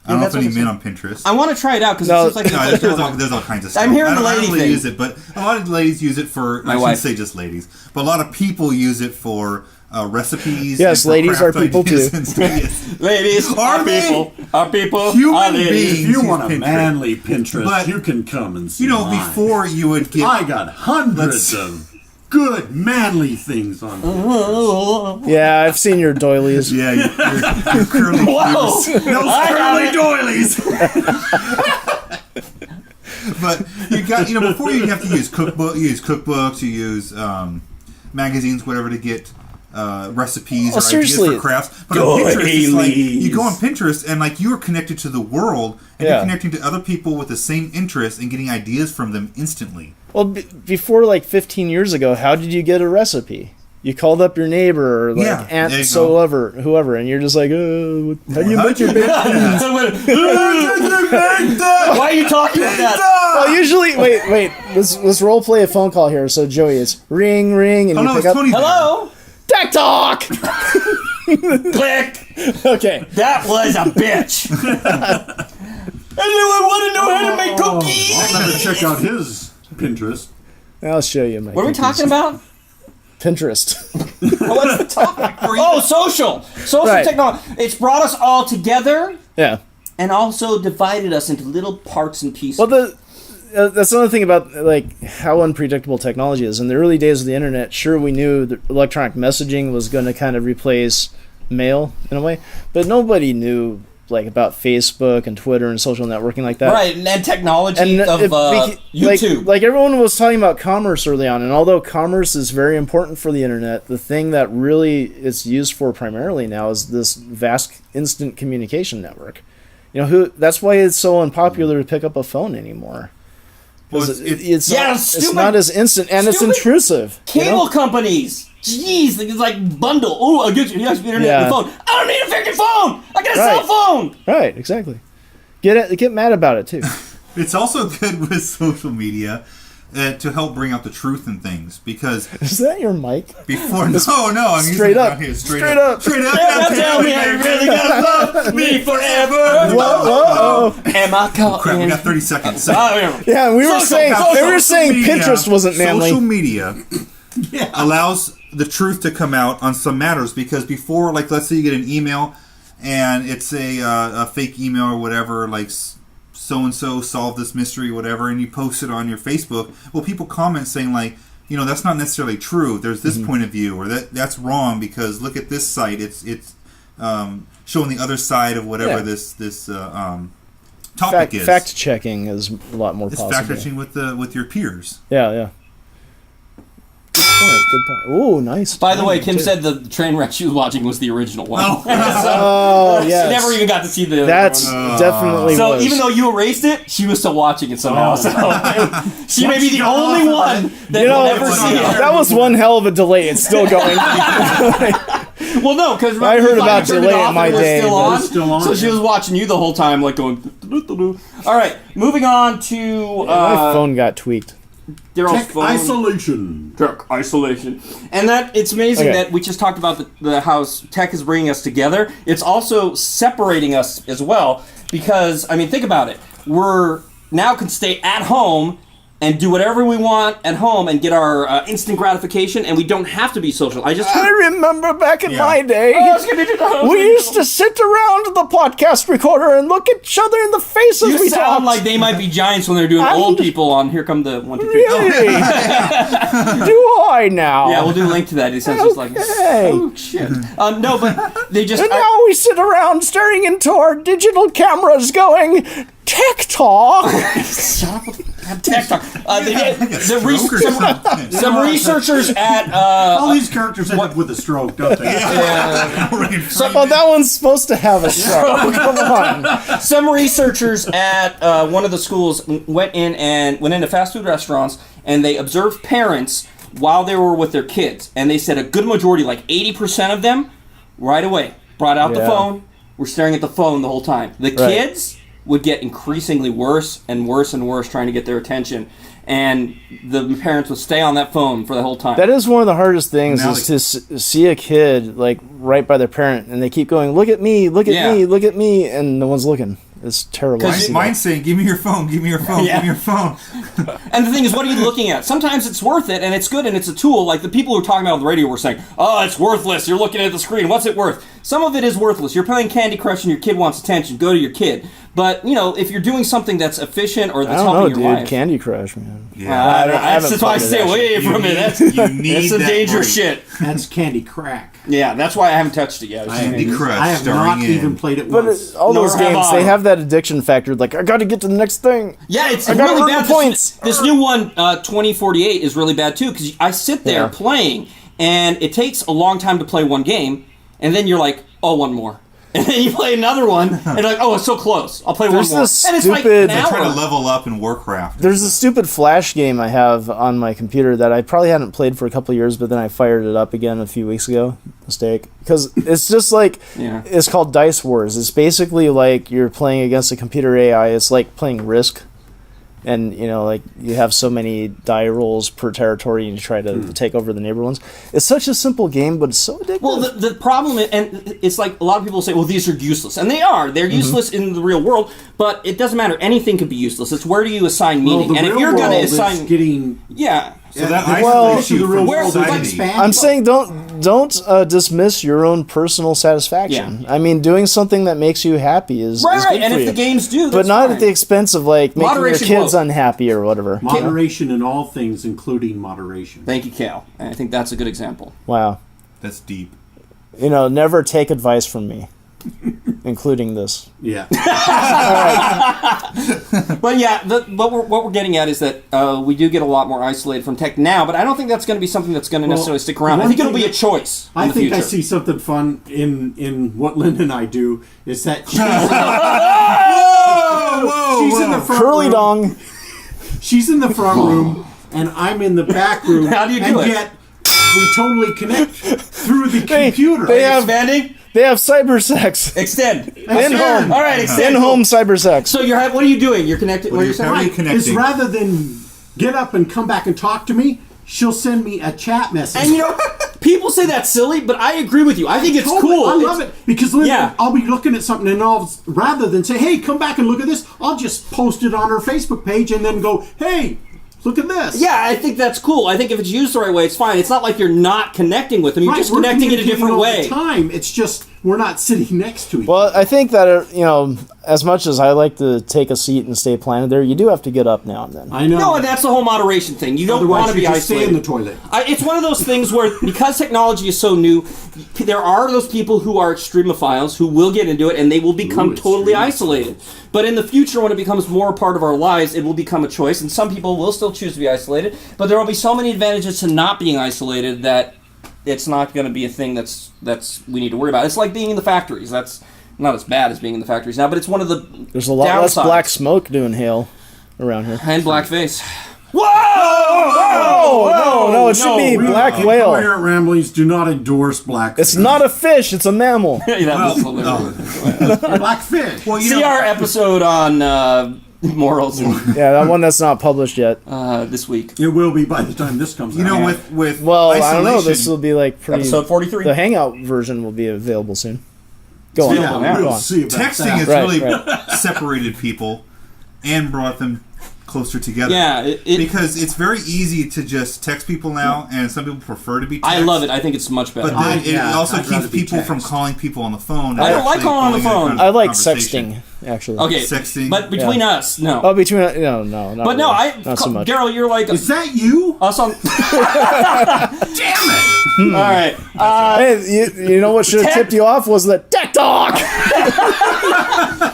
I don't know if any men on Pinterest. I want to try it out because No. it seems like There's all kinds of stuff. I'm hearing the I lady don't really thing. use it, but a lot of ladies use it for. My I wife. shouldn't say just ladies, but a lot of people use it for recipes. Yes, and for ladies craft are people ideas too. and stuff. Yes. Ladies Are are they? people. Are people. Human are ladies. beings. If you want a Pinterest. manly Pinterest, But, you can come and see You know, mine. before you would get. I got hundreds of good manly things on Pinterest. Yeah, I've seen your doilies. Yeah, your curly Whoa! pubes. Those curly doilies. But you got, before you have to use cookbooks, you use magazines, whatever, to get recipes or ideas seriously. for crafts. But on Pinterest, it's like you go on Pinterest and like you are connected to the world and you're connecting to other people with the same interests and getting ideas from them instantly. Well, before like 15 years ago, how did you get a recipe? You called up your neighbor or like Yeah, there aunt you so whoever, and you're just like, how do you make your baked beans? Why are you talking like that? Well, usually, wait, let's role play a phone call here. So Joey, it's ring, and Oh you no, pick it's up. Tony. Hello? Tech talk. Click. Okay. That was a bitch. Anyone want to know how to make cookies? I'll never check out his Pinterest. I'll show you. What are we talking about? Pinterest. What's the topic? Oh, social Right. technology. It's brought us all together Yeah. and also divided us into little parts and pieces. Well, that's another thing about like how unpredictable technology is. In the early days of the internet, sure, we knew that electronic messaging was going to kind of replace mail in a way, but nobody knew like about Facebook and Twitter and social networking like that. Right, and technology of YouTube. Like everyone was talking about commerce early on, and although commerce is very important for the internet, the thing that really it's used for primarily now is this vast instant communication network. You know, that's why it's so unpopular to pick up a phone anymore. Well, It's stupid- not as instant, and it's stupid intrusive. Cable companies. Jeez, it's like bundle. Oh, I get you. Yes, internet Yeah. and phone. I don't need a freaking phone. I got a Right. cell phone. Right, exactly. Get mad about it too. It's also good with social media to help bring out the truth in things, because Is that your mic? before I'm using Straight it up. down here. Straight up. Straight up. Now tell me how you really gonna love me forever. Whoa. Am I caught Crap, we in? got 30 seconds. Yeah, we were saying Pinterest wasn't manly. Social media allows the truth to come out on some matters, because before, like, let's say you get an email and it's a fake email or whatever, like so-and-so solved this mystery or whatever, and you post it on your Facebook, well, people comment saying, like, you know, that's not necessarily true. There's this point of view, or that's wrong because look at this site. It's showing the other side of whatever this topic is. Fact checking is a lot more It's possible. fact checking with your peers. Yeah. Good point. Ooh, nice. By the way, Kim too. said the train wreck she was watching was the original one. Oh, yes. She never even got to see the That's other one. definitely So was. even though you erased it, she was still watching it somehow. So she may be the only one that will ever see it. that was one hell of a delay. It's still going. Well, no, because I heard about delay in my day, Still but on, it's still on, so she yeah. was watching you the whole time, like going. "Do-do-do-do." All right, moving on to My phone got tweaked. Daryl's Tech phone. isolation. Tech isolation, and that it's amazing Okay. that we just talked about the how tech is bringing us together. It's also separating us as well, because I mean, think about it. We're now can stay at home and do whatever we want at home and get our instant gratification, and we don't have to be social. I remember back in my day, we we used to sit around the podcast recorder and look at each other in the face as You we sound talked. like they might be giants when they're doing And- old people on Here Come the 1, 2, 3. Really? Do I now? Yeah, we'll do a link to that. It sounds just like, Okay. oh shit. No, but they just. And now we sit around staring into our digital cameras going, tech talk. Tech talk. Some researchers at All these characters end up with a stroke, don't they? Well, that one's supposed to have a stroke. Come on. some researchers at one of the schools went into fast food restaurants, and they observed parents while they were with their kids, and they said a good majority, like 80% of them, right away brought out the Yeah. phone. Were staring at the phone the whole time. The kids would get increasingly worse and worse and worse trying to get their attention, and the parents would stay on that phone for the whole time. That is one of the hardest things, Now is to see a kid like right by their parent, and they keep going, look at me, look at Yeah. me, look at me, and no one's looking. It's terrible. to see Mine's saying, "Give me your phone. Give me your phone. Yeah. Give me your phone." And the thing is, what are you looking at? Sometimes it's worth it, and it's good, and it's a tool. Like the people who are talking about on the radio were saying, oh, it's worthless. You're looking at the screen. What's it worth? Some of it is worthless. You're playing Candy Crush and your kid wants attention. Go to your kid. But, you know, if you're doing something that's efficient or I that's don't know, helping your dude. wife. Candy Crush, man. Yeah. That's why I stay away from it. That's, You need that's some that dangerous break. shit. That's Candy Crack. Yeah, that's why I haven't touched it yet. Candy Crush I have starring not in. even played it But once. all those Nor have games, I. they have that addiction factor. Like, I got to get to the next thing. Yeah, it's I gotta really earn bad. the points. This new one, 2048, is really bad too, because I sit there Yeah. playing, and it takes a long time to play one game, and then you're like, oh, one more. And then you play another one, and you're like, oh, it's so close. I'll play There's one more. this And it's like stupid- an They're trying to hour. level up in Warcraft. There's a stupid Flash game I have on my computer that I probably hadn't played for a couple of years, but then I fired it up again a few weeks ago. Mistake. Because it's just like, Yeah. it's called Dice Wars. It's basically like you're playing against a computer AI. It's like playing Risk. and like you have so many die rolls per territory and you try to take over the neighbor ones. It's such a simple game, but it's so addictive. Well, the problem is, and it's like a lot of people say, well, these are useless, and they are. They're useless in the real world, but it doesn't matter. Anything can be useless. It's where do you assign meaning, and if you're going to assign, getting So that Well, isolates you from where- society. I'm saying don't dismiss your own personal satisfaction. Yeah. I mean, doing something that makes you happy is right, is right. good And for if you. the games do, but that's not fine. at the expense of like making Moderation your kids quote. unhappy or whatever. moderation in all things, including moderation. Thank you, Cal. And I think that's a good example. Wow. That's deep. Never take advice from me, including this. Yeah. But yeah, what we're getting at is that we do get a lot more isolated from tech now, but I don't think that's going to be something that's going to necessarily stick around. I one think it'll thing be a choice. I in the think I future. see something fun in what Linda and I do is that she's in the front Curly room. dong. She's in the front room, and I'm in the back room. How do you do and it? Yet we totally connect through the computer. they have- Expanding, They have cyber sex. extend. In home. All right, extend. In-home cyber sex. So what are you doing? You're connected. What are you saying? How are you Right, connecting? is rather than get up and come back and talk to me, she'll send me a chat message. And people say that's silly, but I agree with you. I think it's Totally, cool. I love it because Linda, Yeah. I'll be looking at something and rather than say, "Hey, come back and look at this," I'll just post it on her Facebook page and then go, "Hey, look at this." Yeah, I think that's cool. I think if it's used the right way, it's fine. It's not like you're not connecting with them. You're Right, just we're connecting in a communicating different all way. the time. It's just we're not sitting next to each other. Well, I think that as much as I like to take a seat and stay planted there, you do have to get up now and then. I know. No, and that's the whole moderation thing. You don't Otherwise, want to be you just isolated. stay in the toilet. It's one of those things where, because technology is so new, there are those people who are extremophiles who will get into it and they will become totally extremophiles. isolated. But in the future, when it becomes more a part of our lives, it will become a choice. And some people will still choose to be isolated, but there will be so many advantages to not being isolated that it's not going to be a thing that's we need to worry about. It's like being in the factories. That's not as bad as being in the factories now, but it's one of the There's a lot less downsides. black smoke to inhale around here. And blackface. Whoa! No, it should be black whale. Incoherent Ramblings do not endorse black. It's not a fish, it's a mammal. Yeah, that was hilarious. black fish. Well, See our episode on morals Yeah, that one that's not published yet. this week. It will be by the time this comes out. with Well, isolation, I don't know. This will be like pretty. Episode 43. The Hangout version will be available soon. Go on. Yeah, Yeah, we'll go on. see about texting that. has Right, really right. separated people and brought them closer together. Yeah, because it's very easy to just text people now, and some people prefer to be text. I love it. I think it's much better. But then it yeah, also I'd rather keeps be people from text. calling people on the phone. I don't like actually calling on the pulling phone. a I like conversation. sexting, actually. Okay, Sexting. but between us, no. Oh, between no, not but no, really. not so much. Daryl, you're like Is that you? us on. Damn it! All right, Hey, you know what should have Tech- tipped you off was the tech talk.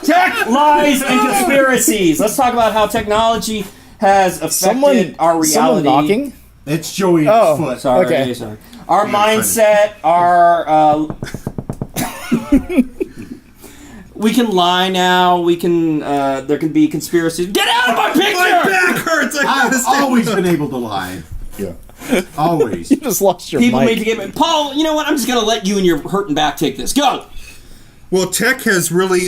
tech lies and conspiracies. Let's talk about how technology has affected our reality. Someone knocking. It's Joey Oh. foot. Sorry, Okay. sorry. Our Yeah, mindset, our we can lie now. We can. There can be conspiracies. Get out of my picture! My back hurts. I I've gotta stand always up. been able to lie. Yeah. Always. You just lost your People mic. need to get Paul. You know what? I'm just gonna let you and your hurting back take this. Go. Well, tech has really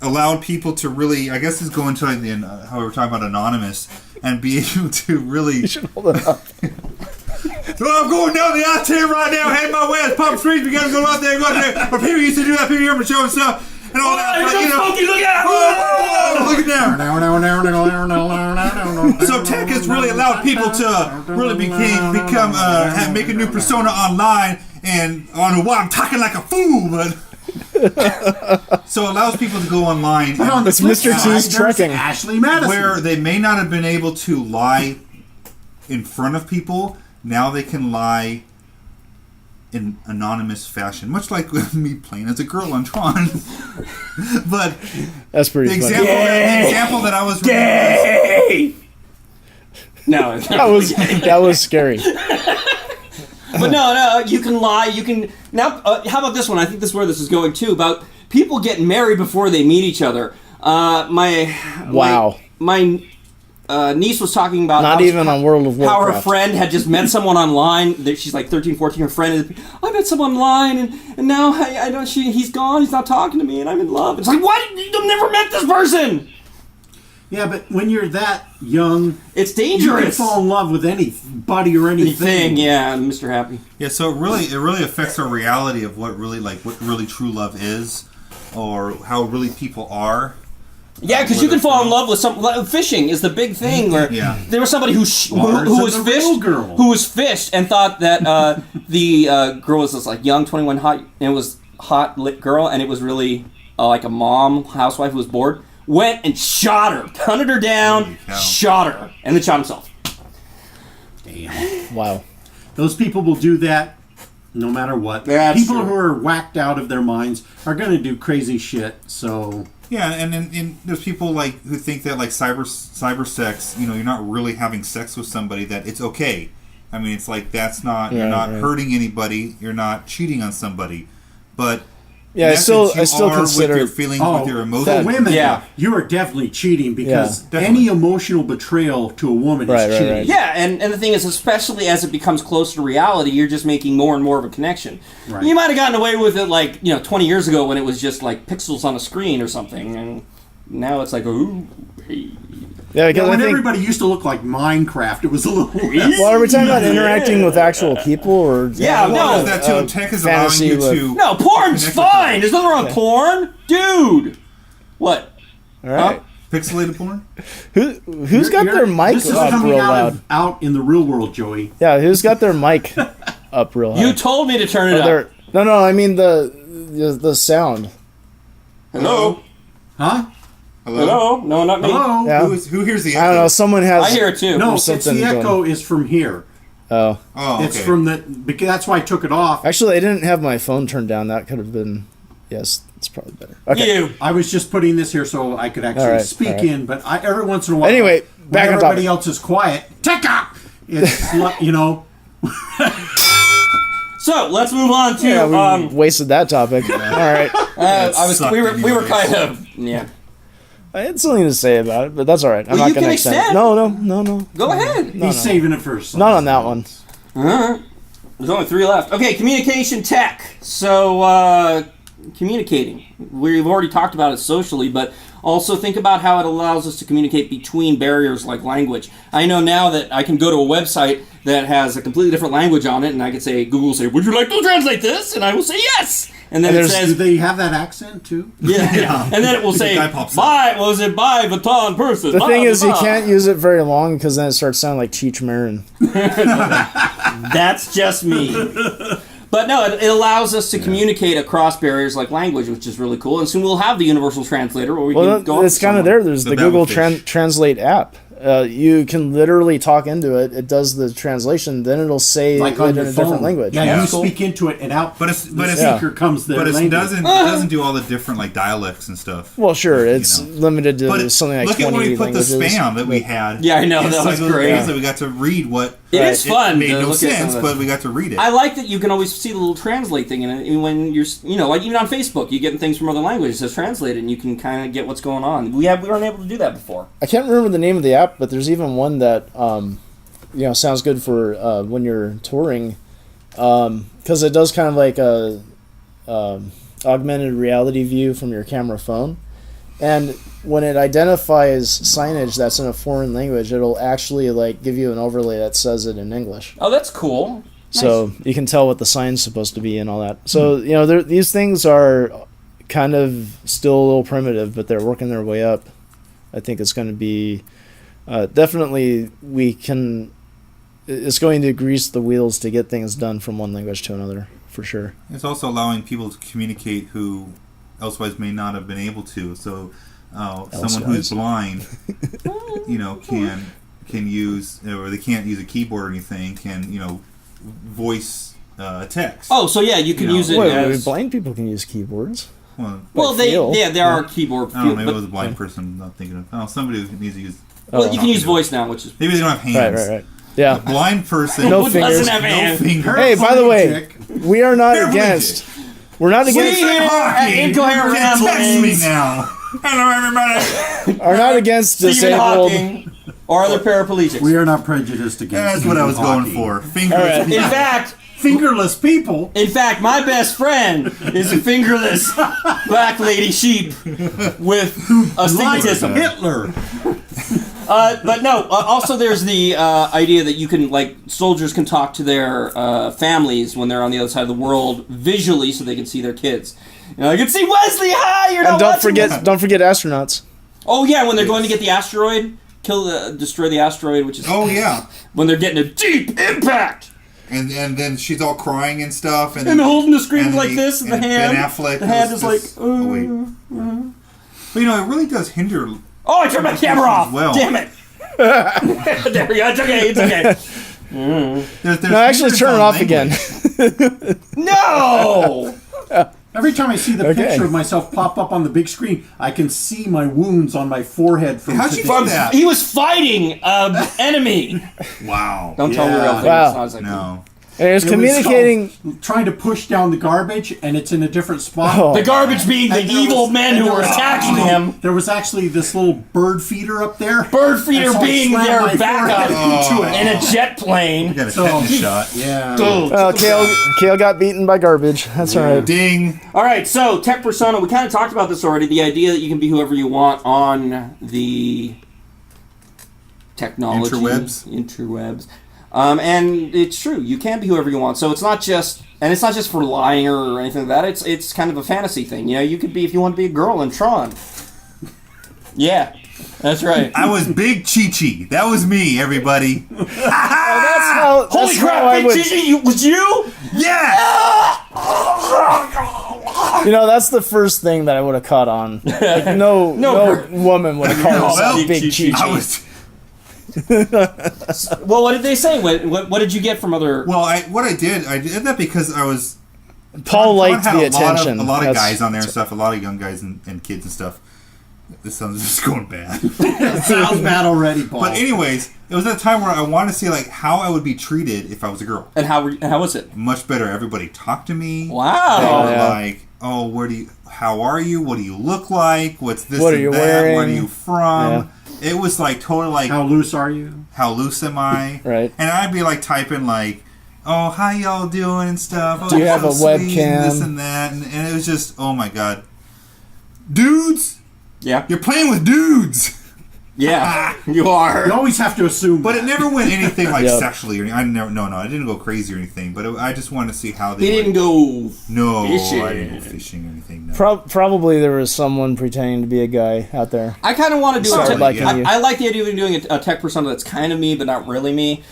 allowed people to really, I guess, is going to like how we were talking about anonymous and be able to really. Hold it up. So I'm going down the I-10 right now, heading my way. It's Palm Springs. We gotta go out there, Or people used to do that. People here for show and stuff and all that. But, Look out! look at that. So tech has really allowed people to really make a new persona online, and I don't know why I'm talking like a fool, but so it allows people to go online But on the It's flip Mr. side, T's there's trekking. Ashley Madison. where they may not have been able to lie in front of people. Now they can lie in anonymous fashion, much like me playing as a girl on Tron. But That's pretty the funny. example that I was reading Hey! No, That was scary. But no, you can lie. You can now. How about this one? I think this is where this is going too. About people getting married before they meet each other. Wow. My niece was talking about Not even on World of how her Warcraft. friend had just met someone online. She's like 13, 14. Her friend, I met someone online, and now I don't. He's gone. He's not talking to me, and I'm in love. It's like, what? You've never met this person. Yeah, but when you're that young, It's you dangerous. can fall in love with anybody or anything. Thing, yeah, Mr. Happy. Yeah, so it really affects our reality of what really true love is, or how really people are. Yeah, because you can fall in love with fishing is the big thing. Where there was somebody who was fished and thought that the girl was this like young 21 hot, and it was hot lit girl, and it was really like a mom housewife who was bored. Went and shot her, hunted her down, shot her, and then shot himself. Damn. Wow. Those people will do that no matter what. That's people true. who are whacked out of their minds are going to do crazy shit. So Yeah, and there's people like who think that like cyber sex, you're not really having sex with somebody, that it's okay. I mean, it's like that's not you're not hurting anybody, you're not cheating on somebody, but Yeah, in I still essence, you are consider with your feelings, with your for emotions. women, Yeah. you are definitely cheating because Yeah, any emotional betrayal to a woman Right, is right, cheating. right. Yeah, and the thing is, especially as it becomes closer to reality, you're just making more and more of a connection. Right. You might have gotten away with it, 20 years ago when it was just like pixels on a screen or something, and now it's like, ooh, hey. Yeah, because When I think. everybody used to look like Minecraft, it was a little less. Well, are we talking about interacting with actual people, or Yeah, no. Well, that too. Tech is allowing fantasy you with- to No, porn's connect with fine. There's nothing wrong with porn, dude. What? All right. pixelated porn. Who's got their mic This is up coming real out, loud? out in the real world, Joey. Yeah, who's got their mic up real high? You told me to turn it up. No, I mean the sound. Hello? Huh? Hello? No, not me. Hello? Yeah. Who hears the echo? I don't know. Someone has. I hear it too. No, There's it's something the going- echo is from here. Oh, Oh, okay. It's from the... Because that's why I took it off. actually, I didn't have my phone turned down. That could have been. Yes, it's probably better. Okay. You. I was just putting this here so I could actually All right, speak all right. in, but every once in a while... Anyway, back when on everybody topic. else is quiet, take up! It's, So let's move on to. Yeah, we wasted that topic. All right. We were kind of. Yeah. I had something to say about it, but that's all right. I'm Well, not you going to can extend. extend. No. Go ahead. He's saving it for himself. Not on that one. There's only 3 left. Okay, communication tech. So, communicating. We've already talked about it socially, but also think about how it allows us to communicate between barriers like language. I know now that I can go to a website that has a completely different language on it, and I can say, Google will say, would you like to translate this? And I will say yes! And then it Do says, they have that accent too? yeah. And then it will say, guy pops up. buy Vuitton purses. The blah, thing is, blah, you blah." can't use it very long because then it starts sounding like Cheech Marin. That's just me. But no, it allows us to communicate across barriers like language, which is really cool. And soon we'll have the universal translator where we Well, can go. it's kind of there. There's the Google Translate app. You can literally talk into it. It does the translation. Then it'll say Like it on in your a phone. different language. Yeah, you speak into it and out. But the speaker comes there. But it language. doesn't do all the different like dialects and stuff. Well, sure, it's know. limited to But something like look 20 at when we put languages. the spam that we had. Yeah, I know, It's that was those great. days that we got to read what. It is fun It made to no look at some sense, of it. but we got to read it. I like that you can always see the little translate thing, and when you're, like even on Facebook, you get things from other languages, it says translated, and you can kind of get what's going on. We weren't able to do that before. I can't remember the name of the app, but there's even one that sounds good for when you're touring, because it does kind of like a augmented reality view from your camera phone, and when it identifies signage that's in a foreign language, it'll actually like give you an overlay that says it in English. Oh, that's cool. So you can tell what the sign's supposed to be and all that. So these things are kind of still a little primitive, but they're working their way up. I think it's going to be definitely it's going to grease the wheels to get things done from one language to another, for sure. It's also allowing people to communicate who elsewise may not have been able to. So someone who's blind, can use, or they can't use a keyboard or anything, can voice text. Oh, so yeah, you can use it Wait, as... blind people can use keyboards. Well, feel. there are keyboard... I don't know, maybe but- it was a blind person I'm not thinking of. Oh, somebody who needs to use... Well, you can use voice now, which is... Maybe they don't have hands. Right. Yeah. A blind person... No Who fingers. doesn't have hands? fingers. Hey, by the way, Dick. we are not Paraplegic. against. We're not We against. here at Incoherent Text me Ramblings now. Hello, everybody. Are not against Stephen disabled. Hawking or other paraplegics. We are not prejudiced against That's what I was Stephen going Hawking. for. Fingers. All right. In fact, Fingerless people. my best friend is a fingerless black lady sheep with Like astigmatism. Hitler. But no. Also, there's the idea that you can, like, soldiers can talk to their families when they're on the other side of the world visually, so they can see their kids. You know, I can see Wesley. Hi, you're And not watching Wesley. don't forget astronauts. Oh yeah, when they're going to get the asteroid, destroy the asteroid, which is when they're getting a deep impact. And then she's all crying and stuff, and holding the screen like this, and the hand. Ben Affleck. The hand is like. Oh wait. But you know, it really does hinder. Oh, I turned my camera off. Well. Damn it. There we go. It's okay. It's okay. There's No, actually, turn it off again. No. Every time I see the picture of myself pop up on the big screen, I can see my wounds on my forehead from How'd you today. find that? He was fighting an enemy. Wow. Don't tell me real things. Wow. I was like, No. And it was It communicating. was trying to push down the garbage, and it's in a different spot. Oh. the garbage being the And there evil was- men and who there were was- attacking him. There was actually this little bird feeder up there. Bird feeder And so I being slammed their my backup forehead into it. in a jet plane. Got a So- tetanus shot. Yeah. Dude. Oh, Kale got beaten by garbage. That's all right. Ding. All right, so tech persona. We kind of talked about this already. The idea that you can be whoever you want on the technology interwebs. And it's true. You can be whoever you want. So it's not just, and it's not just for lying or anything like that. It's kind of a fantasy thing. You know, you could be, if you want to be a girl in Tron. Yeah, that's right. I was Big Chi-Chi. That was me, everybody. Holy crap! Big Gigi, was you? Yeah. You know, that's the first thing that I would have caught on. Like, no woman would have called herself well, Big Chi. I was. Well, what did they say? What did you get from other? Well, I did that because I was. Paul liked had the a attention. A lot of That's- guys on there and stuff. A lot of young guys and kids and stuff. This sounds just going bad. It sounds bad already, Paul. But anyways, it was at a time where I wanted to see like how I would be treated if I was a girl. And how was it? Much better. Everybody talked to me. Wow. They were yeah. like, "Oh, how are you? What do you look like? What's this What are and you that? wearing?" Where are you from?" It was like totally like, how loose are you? how loose am I? Right. And I'd be like typing like, "Oh, how y'all doing?" and stuff. "Oh, Do you you're have so a sweet," webcam? And this and that, and it was just, oh my god, dudes, Yeah. you're playing with dudes. Yeah. You are. You always have to assume. But it never went anything like Yep. sexually or anything. I didn't go crazy or anything. But I just wanted to see how they. He didn't go. No, fishing. I didn't go fishing or anything. No. Probably there was someone pretending to be a guy out there. I kind of want to do Sorry, a liking you. I like the idea of doing a tech persona that's kind of me, but not really me.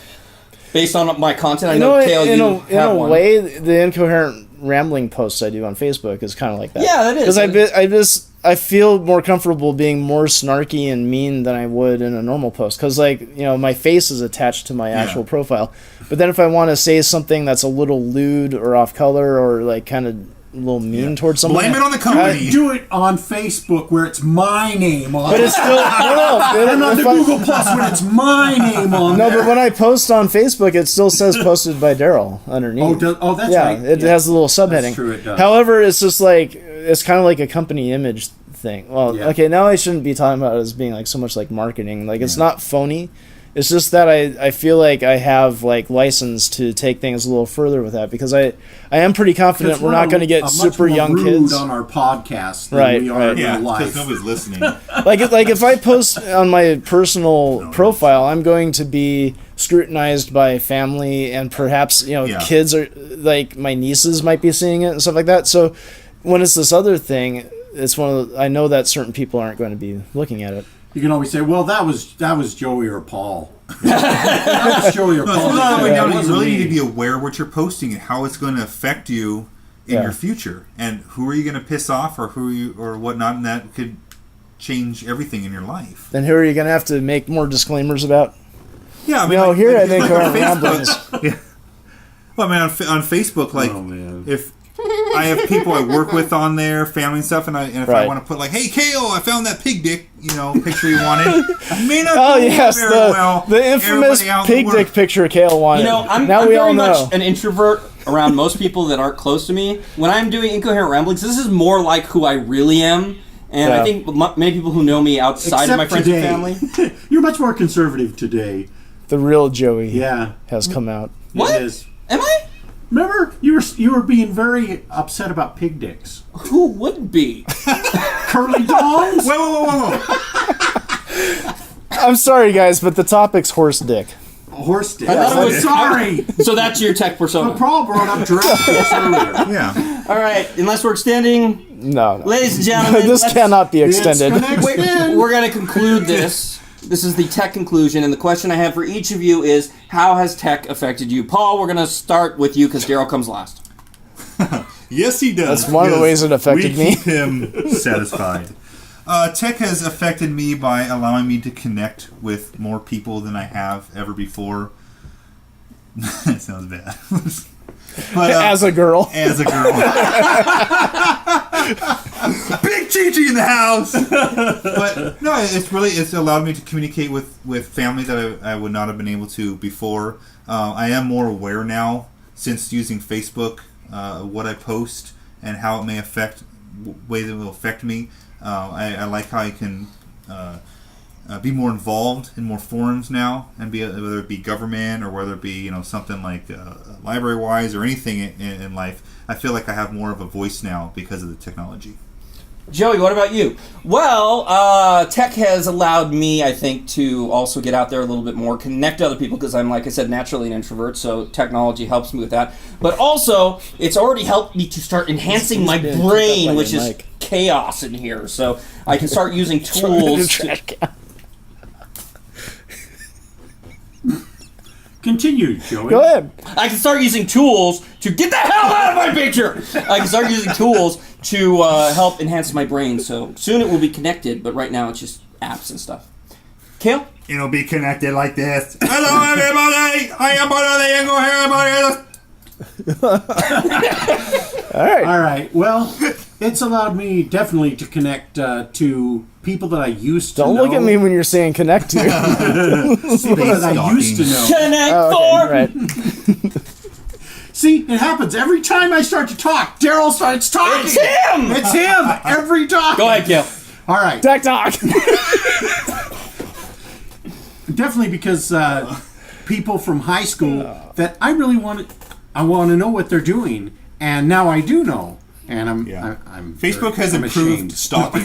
Based on my content, I You know, know, Kale, in you have a one. way, the incoherent rambling posts I do on Facebook is kind of like that. Yeah, that is. Because I feel more comfortable being more snarky and mean than I would in a normal post. Because, like, you know, my face is attached to my actual profile. But then if I want to say something that's a little lewd or off color or, like, kind of a little mean towards someone. Blame it on the company. do it on Facebook where it's my name on But it. it's still... No. And on the if I- Google Plus when it's my name on No, there. but when I post on Facebook, it still says posted by Daryl underneath. That's yeah, right. it has a little subheading. true, it does. However, it's just like, it's kind of like a company image thing. Well, Yeah. okay, now I shouldn't be talking about it as being like so much like marketing. Like, it's not phony. It's just that I feel like I have like license to take things a little further with that because I am pretty confident we're not going to get super young kids on our podcast than Right, we are right. in Yeah, real because life. nobody's listening. like if I post on my personal profile, I'm going to be scrutinized by family and perhaps kids are like my nieces might be seeing it and stuff like that. So when it's this other thing, it's one of I know that certain people aren't going to be looking at it. You can always say, "Well, that was Joey or Paul." That was Joey or No, it's Paul. not coming down. It You wasn't really me. need to be aware of what you're posting and how it's going to affect you in your future, and who are you going to piss off or or whatnot, and that could change everything in your life. Then who are you going to have to make more disclaimers about? Yeah, I mean, No, here I think like are on ramblings. Yeah. Well, I mean, on Facebook, like, Oh, man. if I have people I work with on there, family and stuff, and if I Right. want to put like, "Hey, Kale, I found that pig dick," picture you wanted. I may not Oh do yes, very well. the infamous Everybody out in the pig world- dick picture Kale wanted. I'm now we very all know. much an introvert around most people that aren't close to me. When I'm doing Incoherent Ramblings, this is more like who I really am. And Yeah. I think many people who know me outside of my friends and family. You're much more conservative today. The real Joey Yeah. has come out. What? It is. Am I? Remember, you were being very upset about pig dicks. Who wouldn't be? Curly dongs? Whoa. I'm sorry, guys, but the topic's horse dick. Horse dick. I thought it was- sorry. So that's your tech persona. Paul brought up giraffe dicks earlier. Yeah. All right, unless we're extending, No. ladies and gentlemen, This let's- cannot be extended. We're going to conclude this. This is the tech conclusion, and the question I have for each of you is, how has tech affected you? Paul, we're going to start with you because Daryl comes last. Yes, he does. That's one of the because ways it affected we me. keep him satisfied. Tech has affected me by allowing me to connect with more people than I have ever before. That sounds bad. But, As a girl. As a girl. Big Chi-Chi in the house! But no, it's allowed me to communicate with family that I would not have been able to before. I am more aware now, since using Facebook, what I post and how it may affect, way that it will affect me. I like how I can be more involved in more forums now, and whether it be government or whether it be something like library-wise or anything in life. I feel like I have more of a voice now because of the technology. Joey, what about you? Well, tech has allowed me, I think, to also get out there a little bit more, connect to other people, because I'm, like I said, naturally an introvert, so technology helps me with that. But also, it's already helped me to start enhancing my brain, which is chaos in here. So I can start using tools to... Continue, Joey. Go ahead. I can start using tools to get the hell out of my picture. I can start using tools to help enhance my brain. So soon it will be connected, but right now it's just apps and stuff. Kale? It'll be connected like this. Hello, everybody! I am one of the Incoherent. All right. Well, it's allowed me definitely to connect to people that I used to know. Don't look at me when you're saying connect to. People that I used to know. Connect Right. See, it happens every time I start to talk. Daryl starts talking. It's him! It's him every time. Go ahead, Kale. All right. Tech talk. Definitely because people from high school that I really want to know what they're doing, and now I do know. And I'm Facebook has I'm improved ashamed. stalking.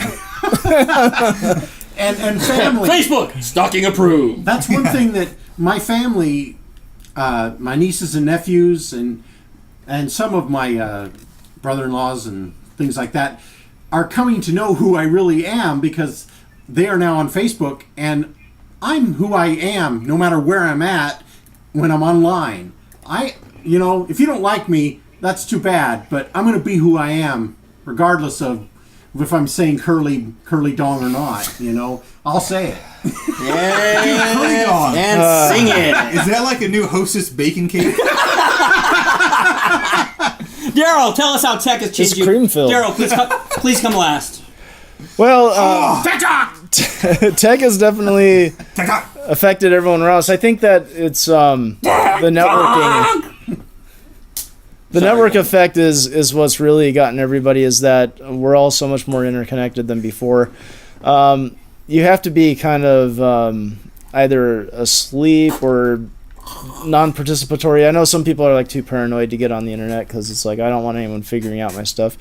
and family. Facebook, stalking approved. That's one thing that my family, my nieces and nephews, and some of my brother-in-laws and things like that, are coming to know who I really am because they are now on Facebook, and I'm who I am no matter where I'm at when I'm online. If you don't like me, that's too bad, but I'm going to be who I am regardless of if I'm saying curly dong or not. I'll say it. Curly dong. And sing it. Is that like a new Hostess bacon cake? Daryl, tell us how tech has changed It's you. cream-filled. Daryl, please come last. Well, TikTok! tech has definitely TikTok! affected everyone else. I think that it's the networking. The network effect is what's really gotten everybody, is that we're all so much more interconnected than before. You have to be kind of either asleep or non-participatory. I know some people are too paranoid to get on the internet because it's I don't want anyone figuring out my stuff.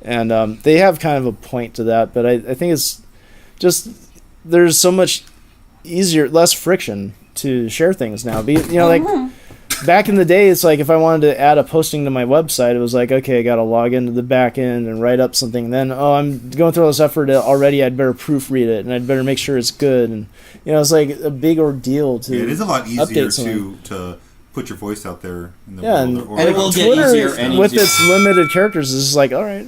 And they have kind of a point to that, but I think it's just there's so much less friction to share things now. Back in the day, it's if I wanted to add a posting to my website, it was okay, I got to log into the back end and write up something. Then, I'm going through all this effort already, I'd better proofread it, and I'd better make sure it's good. And, it's a big ordeal to it is a lot easier update to put your voice out there in the and world. And it will get Twitter, easier and with easier. its limited characters, is all right.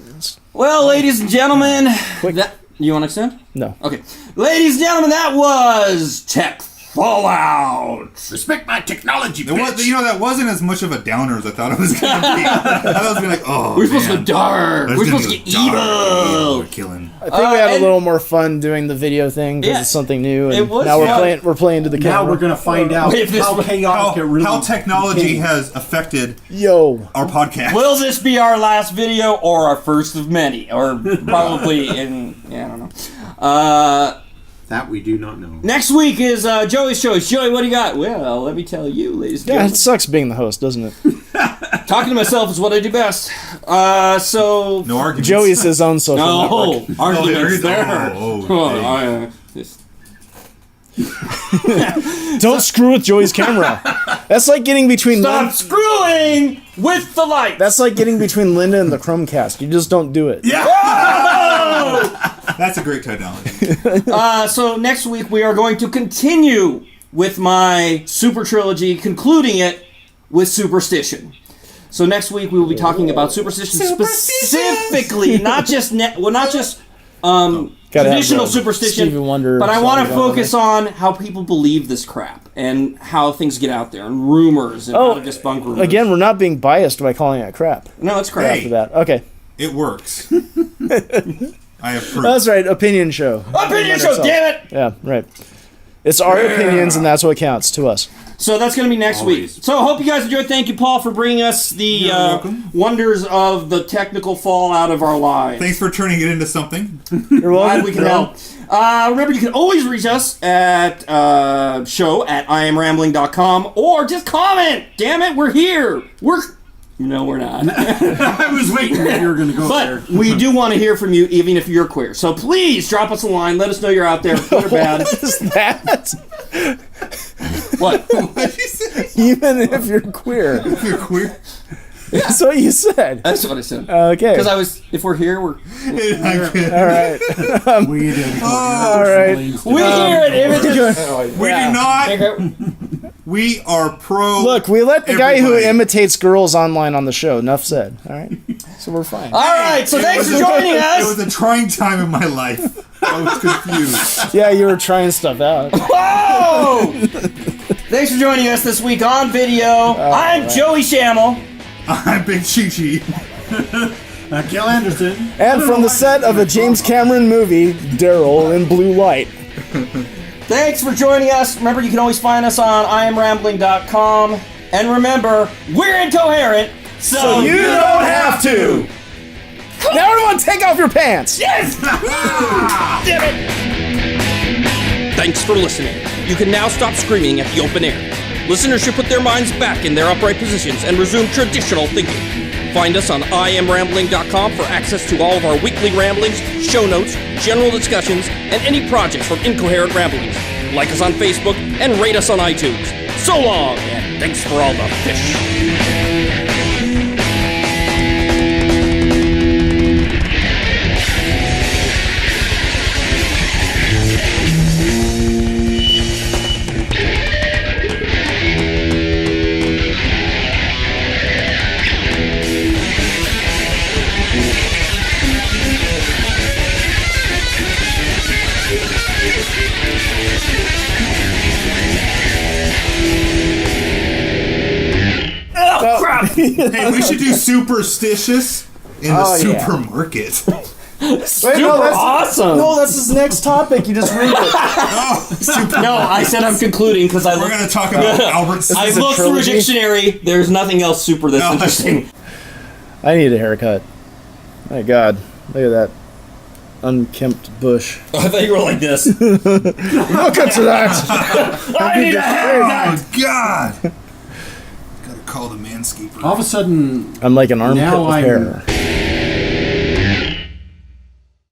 Well, ladies and gentlemen, Quick. you want to extend? No. Okay. Ladies and gentlemen, that was Tech Fallout. Respect my technology, That wasn't as much of a downer as I thought it was going to be. I thought it was going to be We're supposed to go dark. We're supposed to get evil. We're killing. I think we had a and- little more fun doing the video thing because Yeah. it's something new, It and was now fun. we're playing to the camera. Now we're going to find out If this- how chaotic it really How technology became. has affected Yo. our podcast. Will this be our last video or our first of many? Or probably I don't know. That we do not know. Next week is Joey's choice. Joey, what do you got? Well, let me tell you, ladies and Yeah, gentlemen. it sucks being the host, doesn't it? Talking to myself is what I do best. So... No arguments. Joey's his own social No, network. arguments there. Oh, Oh, hey. just- Don't screw with Joey's camera. That's like getting between. Stop screwing with the light. That's like getting between Linda and the Chromecast. You just don't do it. Yeah. That's a great technology. So next week we are going to continue with my super trilogy, concluding it with superstition. So next week we will be talking about superstition specifically, not just traditional superstition, Stevie Wonder but I want to song going focus on how people believe this crap and how things get out there and rumors and how to debunk rumors. Again, we're not being biased by calling it crap. No, it's crap. After that, okay. It works. I have proof. That's right. Opinion show. Opinion show, damn it! Yeah, right. It's our opinions, and that's what counts to us. So that's going to be next week. So I hope you guys enjoyed. Thank you, Paul, for bringing us the wonders of the technical fallout of our lives. Thanks for turning it into something. You're welcome. Glad we can help. Remember, you can always reach us at show@IamRambling.com or just comment. Damn it, we're here. No, we're not. I was waiting if you were going to go there. But we do want to hear from you, even if you're queer. So please drop us a line. Let us know you're out there, good or bad. What is that? What? What'd you say? Even if you're queer. If you're queer. That's what you said. That's what I said. Okay. Because if we're here, we're... All right. We did. All right. We hear it. If it's just... We do not. We are pro. Look, we let the guy who everybody. imitates girls online on the show. Enough said. All right. So we're fine. All right, so thanks for joining It us. was a trying time in my life. I was confused. Yeah, you were trying stuff out. Whoa! Thanks for joining us this week on video. I'm Joey Schammel. I'm Big Chi-Chi. Gil Anderson. And from the set of a James Cameron movie, Daryl in Blue Light. Thanks for joining us. Remember, you can always find us on IamRambling.com. And remember, we're incoherent, so you don't have to. Now everyone take off your pants. Yes! Damn it! Thanks for listening. You can now stop screaming at the open air. Listeners should put their minds back in their upright positions and resume traditional thinking. Find us on IamRambling.com for access to all of our weekly ramblings, show notes, general discussions, and any projects from Incoherent Ramblings. Like us on Facebook and rate us on iTunes. So long, and thanks for all the fish. Hey, we should do superstitious in the supermarket. Awesome! No, that's his next topic. You just read it. No, I said I'm concluding because We're going to talk about Albert. I is a looked through a trilogy? dictionary. There's nothing else super that's interesting. I need a haircut. My God, look at that unkempt bush. I thought you were like this. Look at that. I need a haircut! Oh, God. Gotta call the manscaper. All of a sudden, I'm like an armpit now with I'm hair.